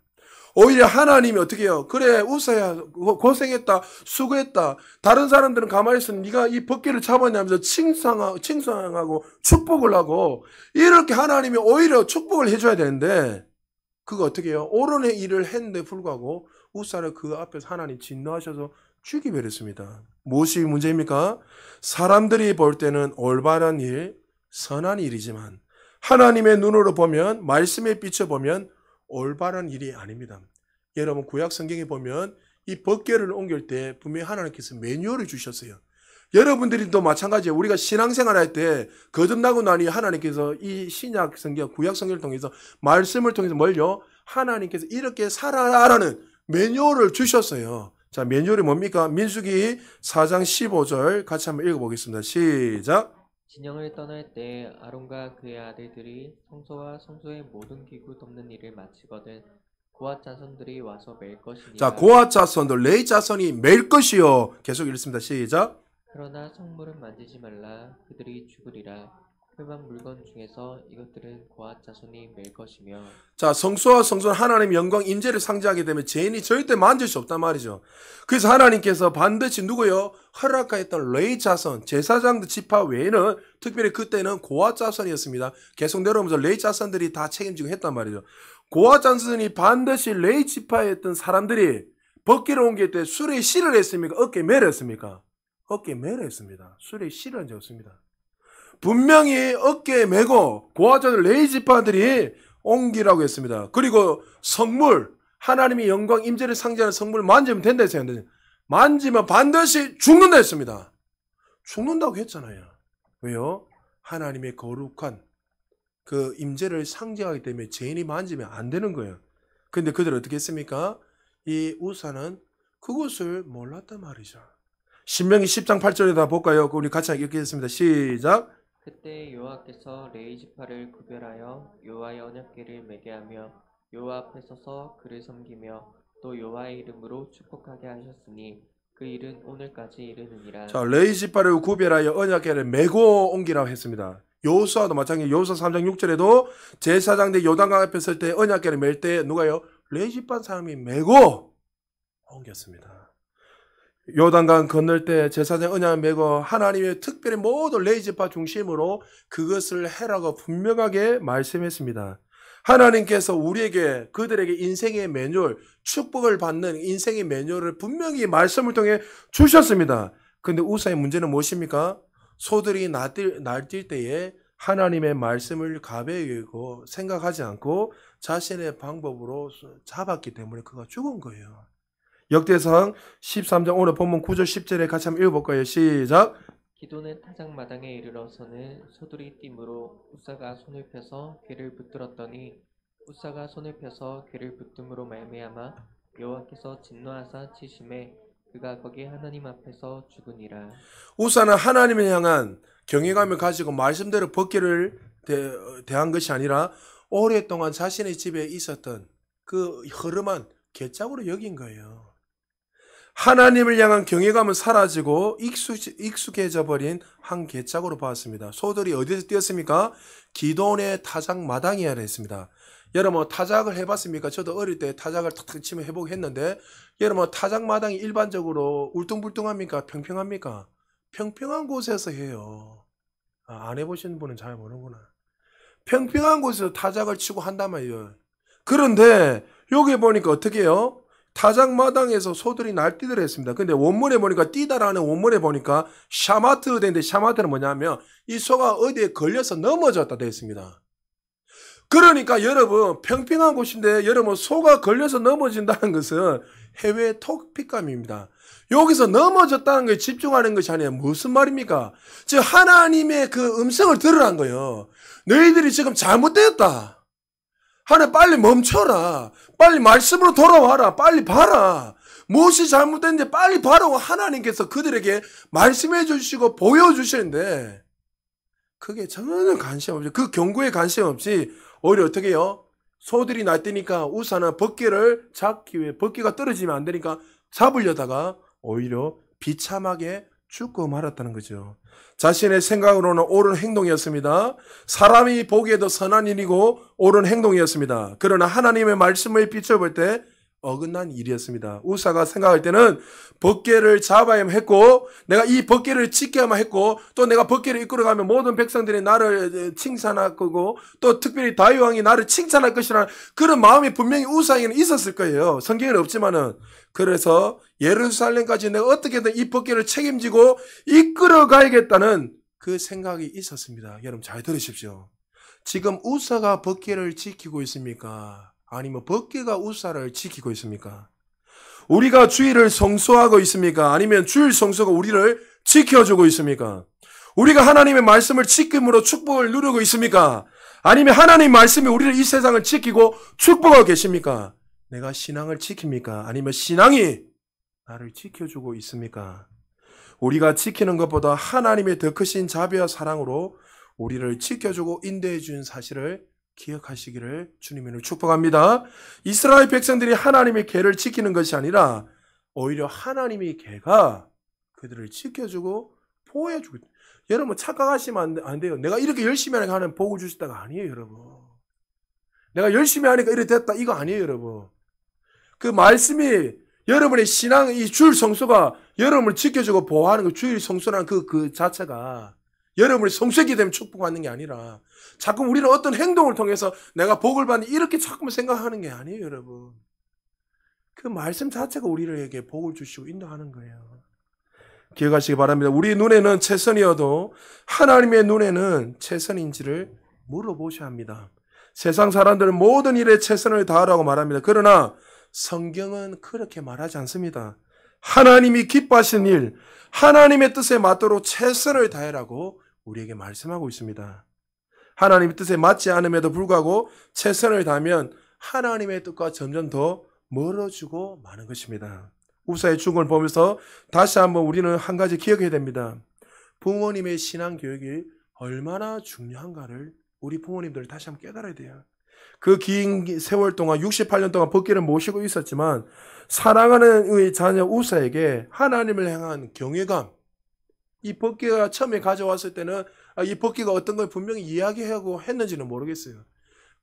오히려 하나님이 어떻게 해요? 그래, 우사야, 고생했다, 수고했다. 다른 사람들은 가만히 있으면 네가 이 법궤를 잡았냐면서 칭송하고 축복을 하고 이렇게 하나님이 오히려 축복을 해줘야 되는데 그거 어떻게 해요? 옳은 일을 했는데 불구하고 우사를 그 앞에서 하나님 진노하셔서 죽이버렸습니다. 무엇이 문제입니까? 사람들이 볼 때는 올바른 일, 선한 일이지만 하나님의 눈으로 보면, 말씀에 비춰보면 올바른 일이 아닙니다. 여러분, 구약 성경에 보면 이 법궤를 옮길 때 분명히 하나님께서 매뉴얼을 주셨어요. 여러분들이 또 마찬가지예요. 우리가 신앙생활 할 때 거듭나고 나니 하나님께서 이 신약 성경, 구약 성경을 통해서 말씀을 통해서 뭘요? 하나님께서 이렇게 살아라라는 매뉴얼을 주셨어요. 자, 매뉴얼이 뭡니까? 민수기 4장 15절 같이 한번 읽어보겠습니다. 시작. 진영을 떠날 때 아론과 그의 아들들이 성소와 성소의 모든 기구 덮는 일을 마치거든 고앗 자손들이 와서 맬 것이니라. 자, 고앗 자손들, 레위 자손이 맬 것이요. 계속 읽습니다. 시작. 그러나 성물은 만지지 말라. 그들이 죽으리라. 흠한 물건 중에서 이것들은 고앗 자손이 맬 것이며. 자, 성소와 성소는 하나님의 영광 임재를 상징하게 되면 죄인이 절대 만질 수 없단 말이죠. 그래서 하나님께서 반드시 누구요? 허락하였던 레위 자손, 제사장들 지파 외에는 특별히 그때는 고앗 자손이었습니다. 계속 내려오면서 레위 자손들이 다 책임지고 했단 말이죠. 고앗 자손이 반드시 레위 지파에 있던 사람들이 법궤를 옮길 때 수레에 실을 했습니까? 어깨에 매를 했습니까? 어깨에 매를 했습니다. 수레에 실을 한 적 없습니다. 분명히 어깨에 메고 고앗 자손 레위 지파들이 옮기라고 했습니다. 그리고 성물, 하나님의 영광 임재를 상징하는 성물을 만지면 된다 했어요. 만지면 반드시 죽는다 했습니다. 죽는다고 했잖아요. 왜요? 하나님의 거룩한 그 임재를 상징하기 때문에 죄인이 만지면 안 되는 거예요. 근데 그들 어떻게 했습니까? 이 우사는 그것을 몰랐단 말이죠. 신명기 10장 8절에다 볼까요? 우리 같이 읽겠습니다. 시작. 그때 여호와께서 레위 지파를 구별하여 여호와의 언약궤를 매게 하며 여호와 앞에 서서 그를 섬기며 또 여호와의 이름으로 축복하게 하셨으니 그 일은 오늘까지 이르느니라. 자, 레위 지파를 구별하여 언약궤를 메고 옮기라고 했습니다. 여호수아도 마찬가지. 여호수아 3장 6절에도 제사장들 요단강 앞에 설 때 언약궤를 멜 때 누가요? 레위 지파 사람이 메고 옮겼습니다. 요단강 건널 때 제사장 언약을 메고 하나님의 특별히 모든 레위 지파 중심으로 그것을 해라고 분명하게 말씀했습니다. 하나님께서 우리에게 그들에게 인생의 매뉴얼, 축복을 받는 인생의 매뉴얼을 분명히 말씀을 통해 주셨습니다. 그런데 우사의 문제는 무엇입니까? 소들이 날뛸 때에 하나님의 말씀을 가벼이 여기고 생각하지 않고 자신의 방법으로 잡았기 때문에 그가 죽은 거예요. 역대상 13장 오늘 본문 9절 10절에 같이 한번 읽어볼까요? 시작. 기도는 타작마당에 이르러서는 소들이 띠므로 우사가 손을 펴서 괴를 붙들었더니 우사가 손을 펴서 괴를 붙듦으로 말미암아 여호와께서 진노하사 치심에 그가 거기 하나님 앞에서 죽으니라. 우사는 하나님을 향한 경외감을 가지고 말씀대로 법궤를 대한 것이 아니라 오랫동안 자신의 집에 있었던 그 흐름한 괴짝으로 여긴 거예요. 하나님을 향한 경외감은 사라지고 익숙해져 버린 한 괴짝으로 봤습니다. 소들이 어디서 뛰었습니까? 기도원의 타작 마당이야 했습니다. 여러분 타작을 해봤습니까? 저도 어릴 때 타작을 탁탁 치면 해보고 했는데 여러분 타작 마당이 일반적으로 울퉁불퉁합니까? 평평합니까? 평평한 곳에서 해요. 안 해보신 분은 잘 모르구나. 평평한 곳에서 타작을 치고 한단 말이에요. 그런데 여기 보니까 어떻게 해요? 타작 마당에서 소들이 날뛰더라 했습니다. 근데 원문에 보니까 뛰다라는 원문에 보니까 샤마트 되는데 샤마트는 뭐냐면 이 소가 어디에 걸려서 넘어졌다 되어 있습니다. 그러니까 여러분 평평한 곳인데 여러분 소가 걸려서 넘어진다는 것은 해외 토픽감입니다. 여기서 넘어졌다는 것에 집중하는 것이 아니라 무슨 말입니까? 즉 하나님의 그 음성을 들으라는 거예요. 너희들이 지금 잘못되었다. 하나님 빨리 멈춰라. 빨리 말씀으로 돌아와라. 빨리 봐라. 무엇이 잘못됐는지 빨리 봐라고 하나님께서 그들에게 말씀해 주시고 보여주시는데 그게 전혀 관심 없이 그 경고에 관심 없이 오히려 어떻게 해요? 소들이 날뛰니까 우사는 법궤를 잡기 위해 법궤가 떨어지면 안 되니까 잡으려다가 오히려 비참하게 죽고 말았다는 거죠. 자신의 생각으로는 옳은 행동이었습니다. 사람이 보기에도 선한 일이고 옳은 행동이었습니다. 그러나 하나님의 말씀을 비춰볼 때 어긋난 일이었습니다. 우사가 생각할 때는 법궤를 잡아야만 했고 내가 이 법궤를 지켜야만 했고 또 내가 법궤를 이끌어가면 모든 백성들이 나를 칭찬할 거고 또 특별히 다윗 왕이 나를 칭찬할 것이라는 그런 마음이 분명히 우사에게는 있었을 거예요. 성경에는 없지만은. 그래서 예루살렘까지 내가 어떻게든 이 법궤를 책임지고 이끌어가야겠다는 그 생각이 있었습니다. 여러분 잘 들으십시오. 지금 우사가 법궤를 지키고 있습니까? 아니면 법궤가 우사를 지키고 있습니까? 우리가 주일을 성수하고 있습니까? 아니면 주일 성수가 우리를 지켜주고 있습니까? 우리가 하나님의 말씀을 지킴으로 축복을 누리고 있습니까? 아니면 하나님의 말씀이 우리를 이 세상을 지키고 축복하고 계십니까? 내가 신앙을 지킵니까? 아니면 신앙이 나를 지켜주고 있습니까? 우리가 지키는 것보다 하나님의 더 크신 자비와 사랑으로 우리를 지켜주고 인도해 준 사실을 기억하시기를 주님을 축복합니다. 이스라엘 백성들이 하나님의 계를 지키는 것이 아니라 오히려 하나님의 계가 그들을 지켜주고 보호해주고 여러분 착각하시면 안 돼요. 내가 이렇게 열심히 하니까 하나님 복을 주시다가 아니에요 여러분. 내가 열심히 하니까 이렇게 됐다 이거 아니에요 여러분. 그 말씀이 여러분의 신앙 이 주일 성수가 여러분을 지켜주고 보호하는 그 주일 성수라는 그 자체가 여러분이 성수했기 때문에 축복받는 게 아니라 자꾸 우리는 어떤 행동을 통해서 내가 복을 받는 이렇게 자꾸만 생각하는 게 아니에요 여러분. 그 말씀 자체가 우리에게 복을 주시고 인도하는 거예요. 기억하시기 바랍니다. 우리 눈에는 최선이어도 하나님의 눈에는 최선인지를 물어보셔야 합니다. 세상 사람들은 모든 일에 최선을 다하라고 말합니다. 그러나 성경은 그렇게 말하지 않습니다. 하나님이 기뻐하시는 일, 하나님의 뜻에 맞도록 최선을 다해라고 우리에게 말씀하고 있습니다. 하나님의 뜻에 맞지 않음에도 불구하고 최선을 다하면 하나님의 뜻과 점점 더 멀어지고 마는 것입니다. 우사의 죽음을 보면서 다시 한번 우리는 한 가지 기억해야 됩니다. 부모님의 신앙 교육이 얼마나 중요한가를 우리 부모님들 다시 한번 깨달아야 돼요. 그 긴 세월 동안 68년 동안 법궤를 모시고 있었지만 사랑하는 우리 자녀 우사에게 하나님을 향한 경외감, 이 법궤가 처음에 가져왔을 때는 이 법궤가 어떤 걸 분명히 이야기하고 했는지는 모르겠어요.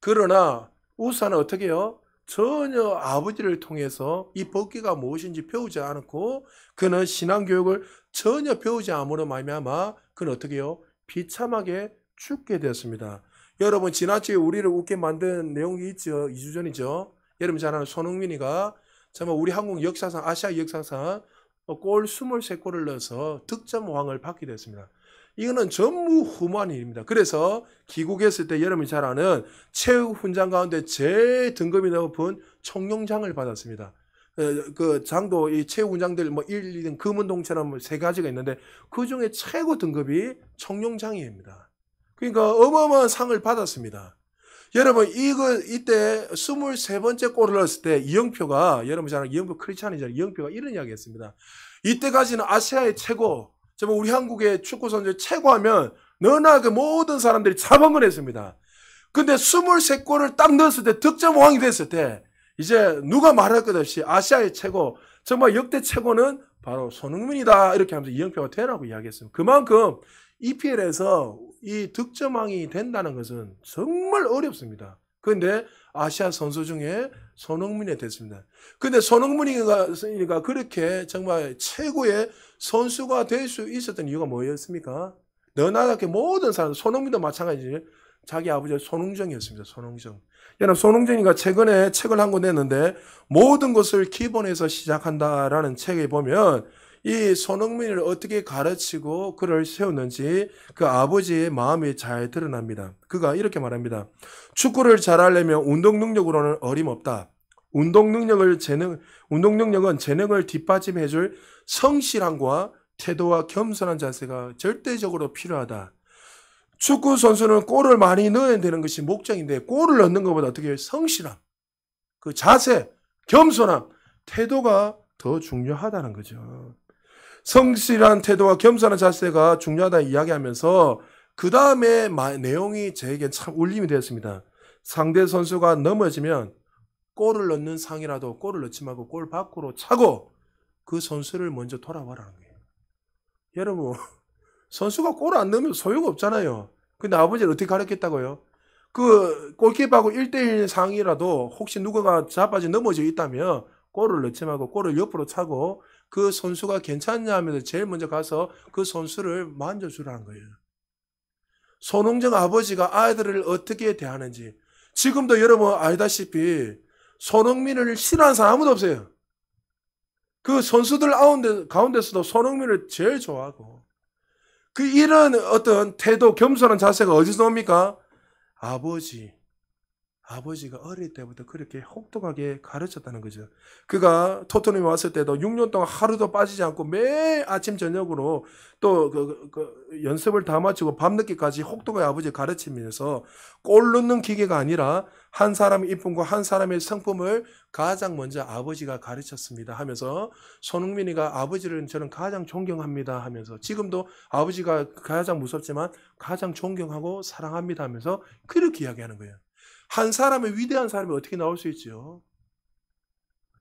그러나 우사는 어떻게 해요? 전혀 아버지를 통해서 이 법궤가 무엇인지 배우지 않았고 그는 신앙교육을 전혀 배우지 않으므로 말미암아 그는 어떻게 해요? 비참하게 죽게 되었습니다. 여러분 지난주에 우리를 웃게 만든 내용이 있죠. 2주 전이죠. 여러분 잘 아는 손흥민이가 정말 우리 한국 역사상 아시아 역사상 골 23골을 넣어서 득점왕을 받게 됐습니다. 이거는 전무 후무한 일입니다. 그래서 귀국했을 때 여러분이 잘 아는 최후 훈장 가운데 제일 등급이 높은 청룡장을 받았습니다. 그 장도 이 최후 훈장들 뭐 1, 2등 금은동처럼 세 가지가 있는데 그 중에 최고 등급이 청룡장입니다. 그러니까 어마어마한 상을 받았습니다. 여러분 이때 23번째 골을 넣었을 때 이영표가 여러분 잘 아는 이영표 크리스찬이잖아요. 이영표가 이런 이야기 했습니다. 이때까지는 아시아의 최고 정말 우리 한국의 축구 선수 최고하면 너나 그 모든 사람들이 자방을 근데 23골을 딱 넣었을 때 득점왕이 됐을 때 이제 누가 말할 것 없이 아시아의 최고 정말 역대 최고는 바로 손흥민이다 이렇게 하면서 이영표가 되라고 이야기했습니다. 그만큼 EPL에서 이 득점왕이 된다는 것은 정말 어렵습니다. 그런데 아시아 선수 중에 손흥민이 됐습니다. 근데 손흥민이가 그렇게 정말 최고의 선수가 될 수 있었던 이유가 뭐였습니까? 너나 같게 모든 사람, 손흥민도 마찬가지지. 자기 아버지가 손흥정이었습니다. 손흥정. 여러분, 손흥정이가 최근에 책을 한 권 냈는데 모든 것을 기본에서 시작한다라는 책에 보면 이 손흥민을 어떻게 가르치고 그를 세웠는지 그 아버지의 마음이 잘 드러납니다. 그가 이렇게 말합니다. 축구를 잘하려면 운동 능력으로는 어림없다. 운동 능력은 재능을 뒷받침해줄 성실함과 태도와 겸손한 자세가 절대적으로 필요하다. 축구 선수는 골을 많이 넣어야 되는 것이 목적인데 골을 넣는 것보다 어떻게 해요? 성실함, 그 자세, 겸손함, 태도가 더 중요하다는 거죠. 성실한 태도와 겸손한 자세가 중요하다 이야기하면서 그 다음에 내용이 저에게 참 울림이 되었습니다. 상대 선수가 넘어지면 골을 넣는 상이라도 골을 넣지 말고 골 밖으로 차고 그 선수를 먼저 돌아보라는 거예요. 여러분 선수가 골 안 넣으면 소용없잖아요. 근데 아버지는 어떻게 가르쳤다고요? 그 골키퍼하고 1대1 상이라도 혹시 누군가 자빠져 넘어져 있다면 골을 넣지 말고 골을 옆으로 차고 그 선수가 괜찮냐 하면서 제일 먼저 가서 그 선수를 만져주라는 거예요. 손흥정 아버지가 아이들을 어떻게 대하는지 지금도 여러분 알다시피 손흥민을 싫어하는 사람 아무도 없어요. 그 선수들 가운데서도 손흥민을 제일 좋아하고 그 이런 어떤 태도 겸손한 자세가 어디서 옵니까? 아버지가 어릴 때부터 그렇게 혹독하게 가르쳤다는 거죠. 그가 토트넘에 왔을 때도 6년 동안 하루도 빠지지 않고 매일 아침 저녁으로 또 연습을 다 마치고 밤늦게까지 혹독하게 아버지 가르치면서 골 넣는 기계가 아니라 한 사람의 이쁨과 한 사람의 성품을 가장 먼저 아버지가 가르쳤습니다 하면서 손흥민이가 아버지를 저는 가장 존경합니다 하면서 지금도 아버지가 가장 무섭지만 가장 존경하고 사랑합니다 하면서 그렇게 이야기하는 거예요. 한 사람의 위대한 사람이 어떻게 나올 수 있죠?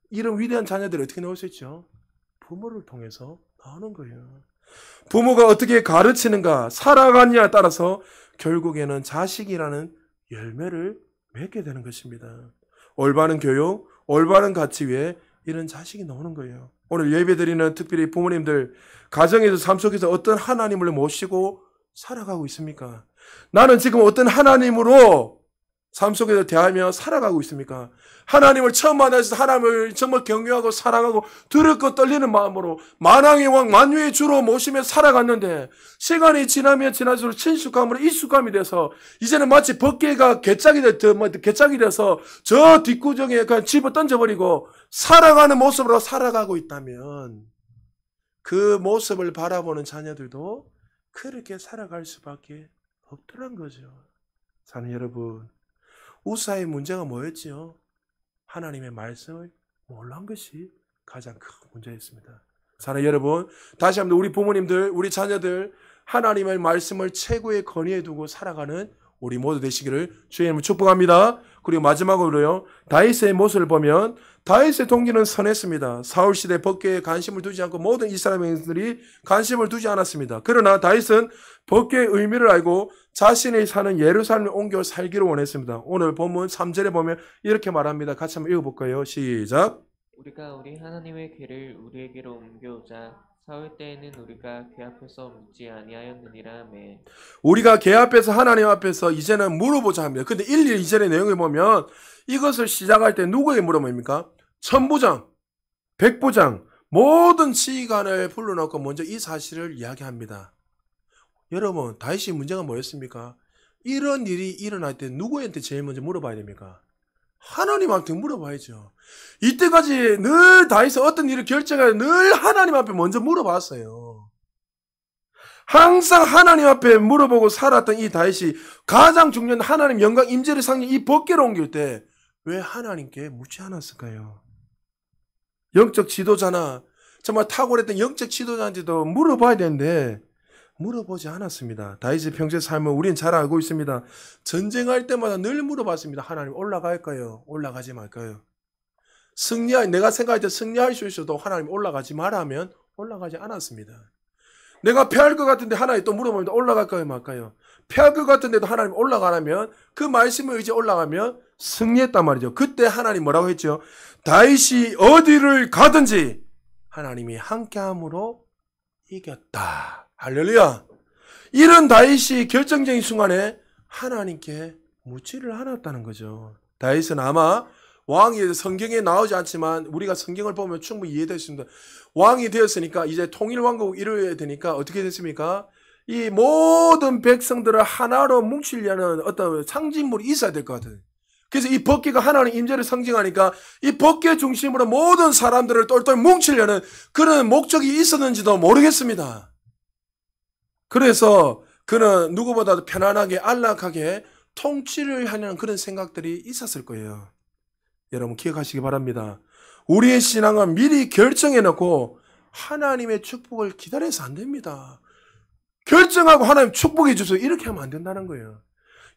이런 위대한 자녀들이 어떻게 나올 수 있죠? 부모를 통해서 나오는 거예요. 부모가 어떻게 가르치는가, 살아가느냐에 따라서 결국에는 자식이라는 열매를 맺게 되는 것입니다. 올바른 교육, 올바른 가치 위에 이런 자식이 나오는 거예요. 오늘 예배드리는 특별히 부모님들, 가정에서 삶 속에서 어떤 하나님을 모시고 살아가고 있습니까? 나는 지금 어떤 하나님으로 삶 속에서 대하며 살아가고 있습니까? 하나님을 처음 만나서 하나님을 정말 경외하고 사랑하고 두렵고 떨리는 마음으로 만왕의 왕 만유의 주로 모시며 살아갔는데 시간이 지나면 지날수록 친숙함으로 익숙함이 돼서 이제는 마치 벗개가 개짝이 돼서 저 뒷구정에 그냥 집어 던져버리고 살아가는 모습으로 살아가고 있다면 그 모습을 바라보는 자녀들도 그렇게 살아갈 수밖에 없더란 거죠. 사는 여러분, 우사의 문제가 뭐였지요? 하나님의 말씀을 몰란 것이 가장 큰 문제였습니다. 사랑하는 여러분, 다시 한번 우리 부모님들, 우리 자녀들 하나님의 말씀을 최고의 권위에 두고 살아가는 우리 모두 되시기를 주의 이름으로 축복합니다. 그리고 마지막으로요, 다윗의 모습을 보면 다윗의 동기는 선했습니다. 사울 시대 법궤에 관심을 두지 않고 모든 이스라엘 백성들이 관심을 두지 않았습니다. 그러나 다윗은 법궤의 의미를 알고 자신이 사는 예루살렘에 옮겨 살기를 원했습니다. 오늘 본문 3절에 보면 이렇게 말합니다. 같이 한번 읽어볼까요? 시작. 우리가 우리 하나님의 궤를 우리에게로 옮겨오자 사울 때에는 우리가 궤 앞에서 묻지 아니하였느니라. 매 우리가 궤 앞에서 하나님 앞에서 이제는 물어보자 합니다. 근데 1, 2절의 내용을 보면 이것을 시작할 때 누구에게 물어봅니까? 천부장, 백부장, 모든 지휘관을 불러놓고 먼저 이 사실을 이야기합니다. 여러분, 다윗의 문제가 뭐였습니까? 이런 일이 일어날 때 누구한테 제일 먼저 물어봐야 됩니까? 하나님한테 물어봐야죠. 이때까지 늘 다윗은 어떤 일을 결정할 때 늘 하나님 앞에 먼저 물어봤어요. 항상 하나님 앞에 물어보고 살았던 이 다윗이 가장 중요한 하나님 영광 임재를 상징 이 법궤를 옮길 때 왜 하나님께 묻지 않았을까요? 영적 지도자나 정말 탁월했던 영적 지도자한테도 물어봐야 되는데 물어보지 않았습니다. 다윗의 평소의 삶을 우리는 잘 알고 있습니다. 전쟁할 때마다 늘 물어봤습니다. 하나님 올라갈까요? 올라가지 말까요? 내가 생각할 때 승리할 수 있어도 하나님 올라가지 말라면 올라가지 않았습니다. 내가 패할 것 같은데 하나님 또 물어봅니다. 올라갈까요? 말까요? 패할 것 같은데도 하나님 올라가라면 그 말씀에 의지 올라가면 승리했단 말이죠. 그때 하나님 뭐라고 했죠? 다윗이 어디를 가든지 하나님이 함께함으로 이겼다. 할렐루야. 이런 다윗이 결정적인 순간에 하나님께 묻지를 않았다는 거죠. 다윗은 아마 왕이 성경에 나오지 않지만 우리가 성경을 보면 충분히 이해될 수 있습니다. 왕이 되었으니까 이제 통일왕국 이루어야 되니까 어떻게 됐습니까? 이 모든 백성들을 하나로 뭉치려는 어떤 상징물이 있어야 될 것 같아요. 그래서 이 법궤가 하나님 임재를 상징하니까 이 법궤 중심으로 모든 사람들을 똘똘 뭉치려는 그런 목적이 있었는지도 모르겠습니다. 그래서 그는 누구보다도 편안하게 안락하게 통치를 하려는 그런 생각들이 있었을 거예요. 여러분 기억하시기 바랍니다. 우리의 신앙은 미리 결정해놓고 하나님의 축복을 기다려서 안 됩니다. 결정하고 하나님 축복해 주세요. 이렇게 하면 안 된다는 거예요.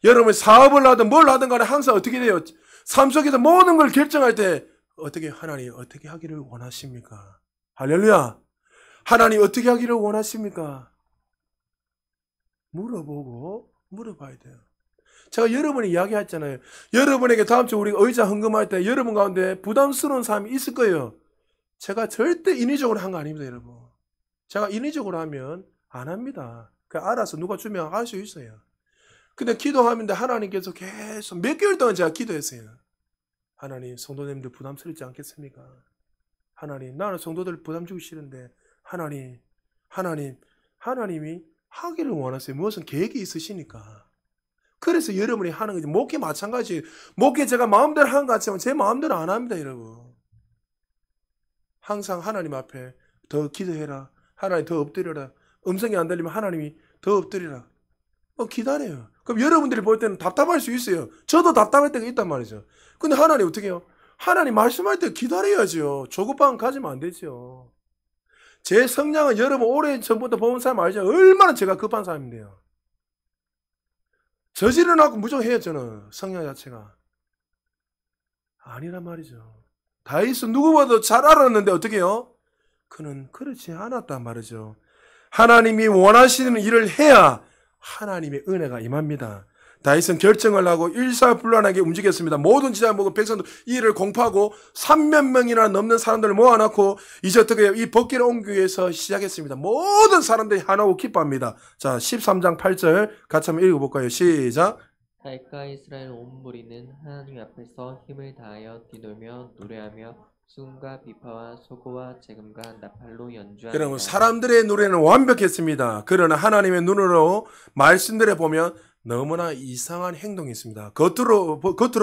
여러분 사업을 하든 뭘 하든 간에 항상 어떻게 돼요? 삶 속에서 모든 걸 결정할 때 어떻게 하나님 어떻게 하기를 원하십니까? 할렐루야. 하나님 어떻게 하기를 원하십니까? 물어봐야 돼요. 제가 여러분이 이야기했잖아요. 여러분에게 다음 주 우리가 의자 헌금할 때 여러분 가운데 부담스러운 사람이 있을 거예요. 제가 절대 인위적으로 한 거 아닙니다, 여러분. 제가 인위적으로 하면 안 합니다. 알아서 누가 주면 할 수 있어요. 근데 기도하는데 하나님께서 계속 몇 개월 동안 제가 기도했어요. 하나님, 성도님들 부담스럽지 않겠습니까? 하나님, 나는 성도들 부담 주기 싫은데 하나님이 하기를 원하세요. 무엇은 계획이 있으시니까. 그래서 여러분이 하는 거지. 목회 마찬가지. 목회 제가 마음대로 하는 것 같지만 제 마음대로 안 합니다, 여러분. 항상 하나님 앞에 더 기도해라. 하나님 더 엎드려라. 음성이 안 들리면 하나님이 더 엎드리라. 기다려요. 그럼 여러분들이 볼 때는 답답할 수 있어요. 저도 답답할 때가 있단 말이죠. 근데 하나님 어떻게 해요? 하나님 말씀할 때 기다려야죠. 조급함 가지면 안 되죠. 제 성향은 여러분 오래 전부터 본 사람 알죠? 얼마나 제가 급한 사람인데요. 저지르라고 무조건 해요, 저는. 성향 자체가. 아니란 말이죠. 다윗은 누구보다도 잘 알았는데 어떻게 해요? 그는 그렇지 않았단 말이죠. 하나님이 원하시는 일을 해야 하나님의 은혜가 임합니다. 다윗은 결정을 하고 일사불란하게 움직였습니다. 모든 지자 모든 백성들 이 일을 공포하고 3만 명이나 넘는 사람들을 모아놓고 이제 어떻게 이 법궤를 옮기기 위해서 시작했습니다. 모든 사람들이 하나고 기뻐합니다. 자, 13장 8절 같이 한번 읽어볼까요? 시작. 다윗과 이스라엘 온 무리는 하나님 앞에서 힘을 다하여 뛰놀며 노래하며 수금과 비파와 소고와 재금과 나팔로 연주하니라. 그러면 사람들의 노래는 완벽했습니다. 그러나 하나님의 눈으로 말씀들에 보면 너무나 이상한 행동이 있습니다. 겉으로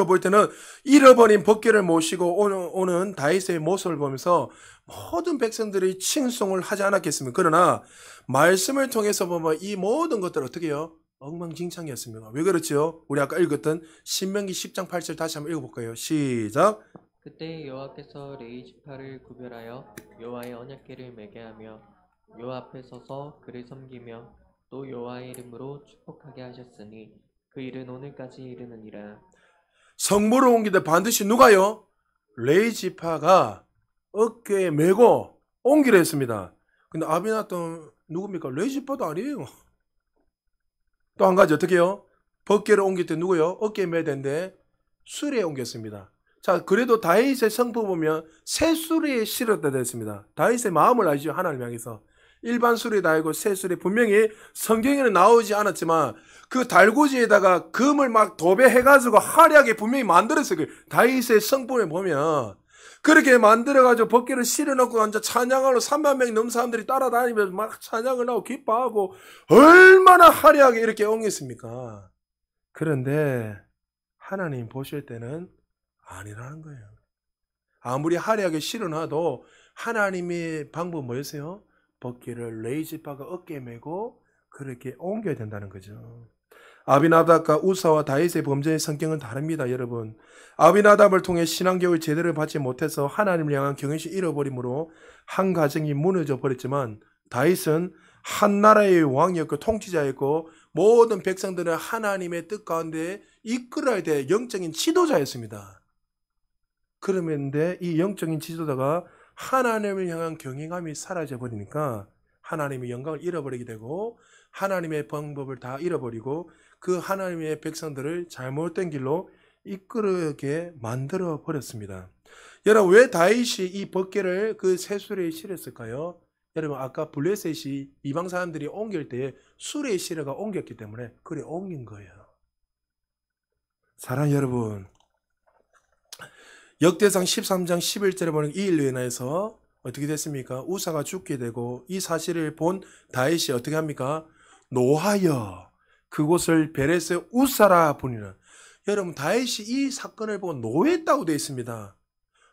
볼 때는 잃어버린 법궤를 모시고 오는 다윗의 모습을 보면서 모든 백성들이 칭송을 하지 않았겠습니까? 그러나 말씀을 통해서 보면 이 모든 것들 어떻게 해요? 엉망진창이었습니다. 왜 그렇죠? 우리 아까 읽었던 신명기 10장 8절 다시 한번 읽어볼까요? 시작. 그때 여호와께서 레위 지파를 구별하여 여호와의 언약궤를 매게 하며 여호와 앞에 서서 그를 섬기며 또 여호와의 이름으로 축복하게 하셨으니 그 일은 오늘까지 이르느니라. 성물을 옮길 때 반드시 누가요? 레위 지파가 어깨에 메고 옮기려 했습니다. 근데 아비나답은 누굽니까? 레위 지파도 아니에요. 또 한 가지 어떻게 해요? 법궤를 옮길 때 누구요? 어깨에 매야 되는데 수레에 옮겼습니다. 자, 그래도 다윗의 성품 보면 새 수레에 실었다 됐습니다. 다윗의 마음을 알죠. 하나님 향해서. 일반 수레도 알고 새 수레, 분명히 성경에는 나오지 않았지만 그 달구지에다가 금을 막 도배해가지고 화려하게 분명히 만들었어요. 다윗의 성품에 보면 그렇게 만들어가지고 법궤를 실어놓고 앉아 찬양하러 3만 명이 넘는 사람들이 따라다니면서 막 찬양을 하고 기뻐하고 얼마나 화려하게 이렇게 옮겼습니까? 그런데 하나님 보실 때는 아니라는 거예요. 아무리 화려하게 실어놔도 하나님의 방법은 뭐였어요? 법궤를 레위 지파가 어깨에 메고 그렇게 옮겨야 된다는 거죠. 아비나답과 우사와 다윗의 범죄의 성격은 다릅니다, 여러분. 아비나답을 통해 신앙교육을 제대로 받지 못해서 하나님을 향한 경외심을 잃어버림으로 한 가정이 무너져 버렸지만 다윗은 한 나라의 왕이었고 통치자였고 모든 백성들은 하나님의 뜻 가운데 이끌어야 될 영적인 지도자였습니다. 그런데 이 영적인 지도자가 하나님을 향한 경외감이 사라져 버리니까 하나님의 영광을 잃어버리게 되고 하나님의 방법을 다 잃어버리고 그 하나님의 백성들을 잘못된 길로 이끌게 만들어 버렸습니다. 여러분, 왜 다윗이 이 법궤를 그 새 수레에 실었을까요? 여러분, 아까 블레셋이 이방 사람들이 옮길 때 수레에 실어가 옮겼기 때문에 그래 옮긴 거예요. 사랑하는 여러분, 역대상 13장 11절에 보면 이 일로 인해서 어떻게 됐습니까? 우사가 죽게 되고 이 사실을 본 다윗이 어떻게 합니까? 노하여 그곳을 베레스 우사라 부르는. 여러분, 다윗이 이 사건을 보고 노했다고 되어 있습니다.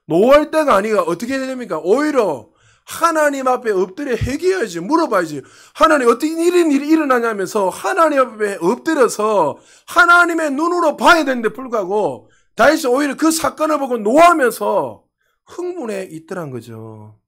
노할 때가 아니라 어떻게 됩니까? 오히려 하나님 앞에 엎드려 회개해야지, 물어봐야지. 하나님 어떻게 이런 일이 일어나냐면서 하나님 앞에 엎드려서 하나님의 눈으로 봐야 되는데 불구하고 다윗이 오히려 그 사건을 보고 노하면서 흥분해 있더란 거죠.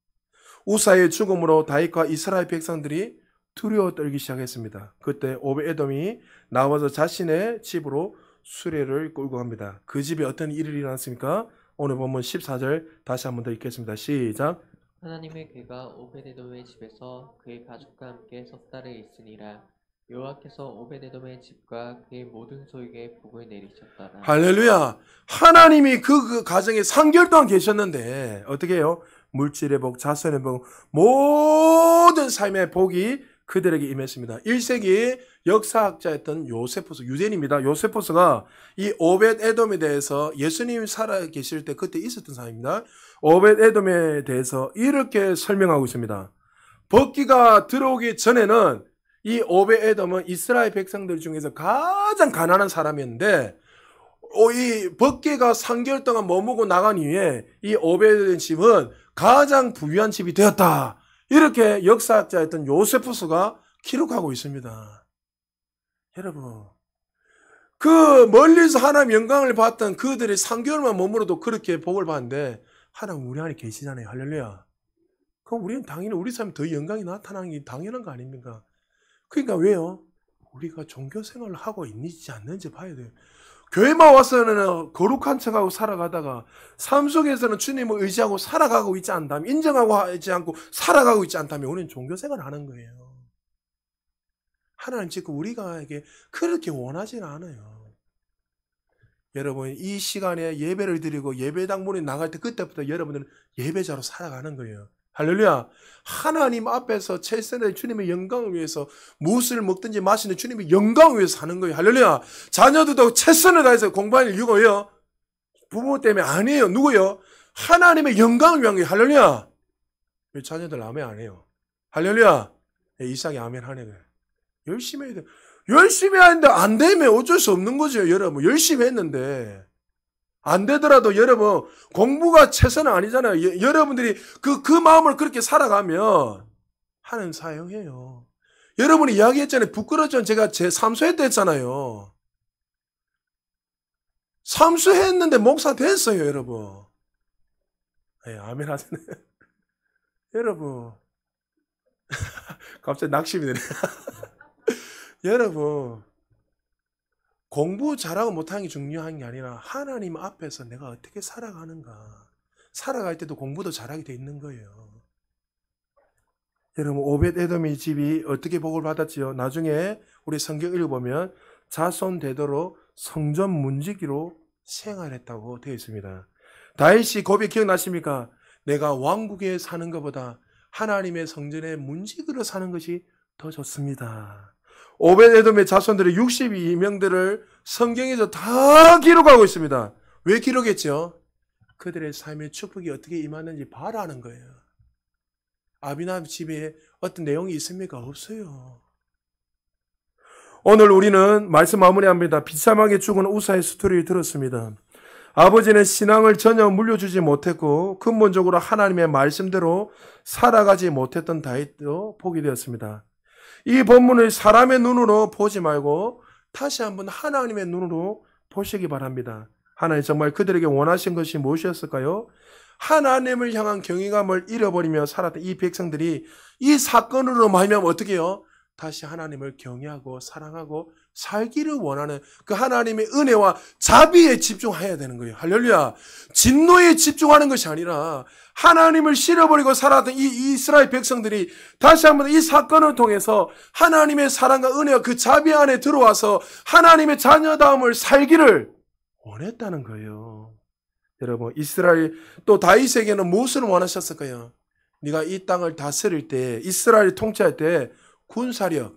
우사의 죽음으로 다윗과 이스라엘 백성들이 두려워 떨기 시작했습니다. 그때 오벳에돔이 나와서 자신의 집으로 수레를 끌고 갑니다. 그 집에 어떤 일이 일어났습니까? 오늘 본문 14절 다시 한번 더 읽겠습니다. 시작. 하나님의 궤가 오베데돔의 집에서 그의 가족과 함께 석 달을 있으니라. 여호와께서 오베데돔의 집과 그의 모든 소유에 복을 내리셨더라. 할렐루야. 하나님이 그 가정에 3개월 동안 계셨는데 어떻게 해요? 물질의 복, 자손의 복, 모든 삶의 복이 그들에게 임했습니다. 1세기 역사학자였던 요세푸스, 유대인입니다. 요세푸스가 이 오벳에돔에 대해서 예수님이 살아 계실 때 그때 있었던 사람입니다. 오벳에돔에 대해서 이렇게 설명하고 있습니다. 법궤가 들어오기 전에는 이 오벳에돔은 이스라엘 백성들 중에서 가장 가난한 사람이었는데 이 법궤가 3개월 동안 머무고 나간 이후에 이 오벳에돔 집은 가장 부유한 집이 되었다. 이렇게 역사학자였던 요세푸스가 기록하고 있습니다. 여러분, 그 멀리서 하나님 영광을 봤던 그들이 3개월만 머무러도 그렇게 복을 받는데 하나님 우리 안에 계시잖아요. 할렐루야. 그럼 우리는 당연히 우리 삶에 더 영광이 나타나는 게 당연한 거 아닙니까? 그러니까 왜요? 우리가 종교 생활을 하고 있는지 않는지 봐야 돼요. 교회만 와서는 거룩한 척하고 살아가다가 삶 속에서는 주님을 의지하고 살아가고 있지 않다면, 인정하고 있지 않고 살아가고 있지 않다면 우리는 종교 생활을 하는 거예요. 하나님 지금 우리가에게 그렇게 원하지는 않아요. 여러분, 이 시간에 예배를 드리고 예배당 문에 나갈 때 그때부터 여러분들은 예배자로 살아가는 거예요. 할렐루야. 하나님 앞에서 최선의 주님의 영광을 위해서 무엇을 먹든지 마시는 주님의 영광을 위해서 사는 거예요. 할렐루야. 자녀들도 최선을 다해서 공부하는 이유가 왜요? 부모 때문에 아니에요. 누구요? 하나님의 영광을 위한 거예요. 할렐루야. 왜 자녀들 아멘 안 해요? 할렐루야. 이삭이 아멘 하네. 열심히 해야 돼. 열심히 하는데 안 되면 어쩔 수 없는 거죠. 여러분, 열심히 했는데 안 되더라도 여러분 공부가 최선은 아니잖아요. 여러분들이 그 마음을 그렇게 살아가면 하나님 사용해요. 여러분이 이야기했잖아요. 부끄러웠잖아요. 제가 제 삼수회 때 했잖아요. 삼수했는데 목사 됐어요, 여러분. 예, 아멘 하세요. 여러분, 갑자기 낙심이 되네. 여러분, 공부 잘하고 못하는 게 중요한 게 아니라 하나님 앞에서 내가 어떻게 살아가는가. 살아갈 때도 공부도 잘하게 돼 있는 거예요. 여러분, 오벳 에돔의 집이 어떻게 복을 받았지요? 나중에 우리 성경 읽어보면 자손 대대로 성전 문지기로 생활했다고 되어 있습니다. 다윗이 고백 기억나십니까? 내가 왕국에 사는 것보다 하나님의 성전의 문지기로 사는 것이 더 좋습니다. 오벳 에돔의 자손들의 62명들을 성경에서 다 기록하고 있습니다. 왜 기록했죠? 그들의 삶의 축복이 어떻게 임하는지 바라는 거예요. 아비나합 집에 어떤 내용이 있습니까? 없어요. 오늘 우리는 말씀 마무리합니다. 비참하게 죽은 우사의 스토리를 들었습니다. 아버지는 신앙을 전혀 물려주지 못했고 근본적으로 하나님의 말씀대로 살아가지 못했던 다윗도 보게 되었습니다. 이 본문을 사람의 눈으로 보지 말고 다시 한번 하나님의 눈으로 보시기 바랍니다. 하나님 정말 그들에게 원하신 것이 무엇이었을까요? 하나님을 향한 경외감을 잃어버리며 살았던 이 백성들이 이 사건으로 말미암아 어떻게 해요? 다시 하나님을 경외하고 사랑하고 살기를 원하는 그 하나님의 은혜와 자비에 집중해야 되는 거예요. 할렐루야. 진노에 집중하는 것이 아니라 하나님을 실어버리고 살았던 이 이스라엘 백성들이 다시 한번 이 사건을 통해서 하나님의 사랑과 은혜와 그 자비 안에 들어와서 하나님의 자녀다움을 살기를 원했다는 거예요. 여러분, 이스라엘 또 다윗에게는 무엇을 원하셨을까요? 네가 이 땅을 다스릴 때, 이스라엘을 통치할 때 군사력,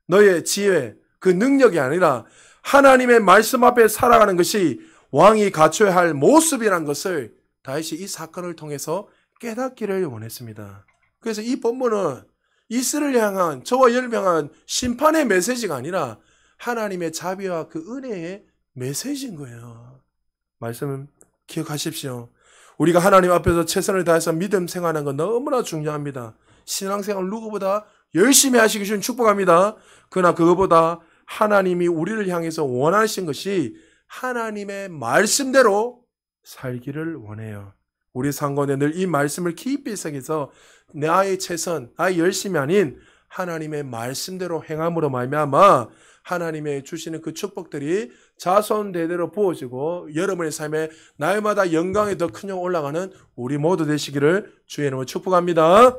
너의 지혜, 그 능력이 아니라 하나님의 말씀 앞에 살아가는 것이 왕이 갖춰야 할 모습이란 것을 다윗이 이 사건을 통해서 깨닫기를 원했습니다. 그래서 이 본문은 이스라엘을 향한 저와 여러분을 향한 심판의 메시지가 아니라 하나님의 자비와 그 은혜의 메시지인 거예요. 말씀은 기억하십시오. 우리가 하나님 앞에서 최선을 다해서 믿음 생활하는 건 너무나 중요합니다. 신앙생활 누구보다 열심히 하시기 전 축복합니다. 그러나 그것보다 하나님이 우리를 향해서 원하신 것이 하나님의 말씀대로 살기를 원해요. 우리 삶 가운데 늘 이 말씀을 깊이 새겨서 나의 최선, 나의 열심이 아닌 하나님의 말씀대로 행함으로 말미암아 하나님의 주시는 그 축복들이 자손 대대로 부어지고 여러분의 삶에 날마다 영광이 더 큰 영 올라가는 우리 모두 되시기를 주의 이름으로 축복합니다.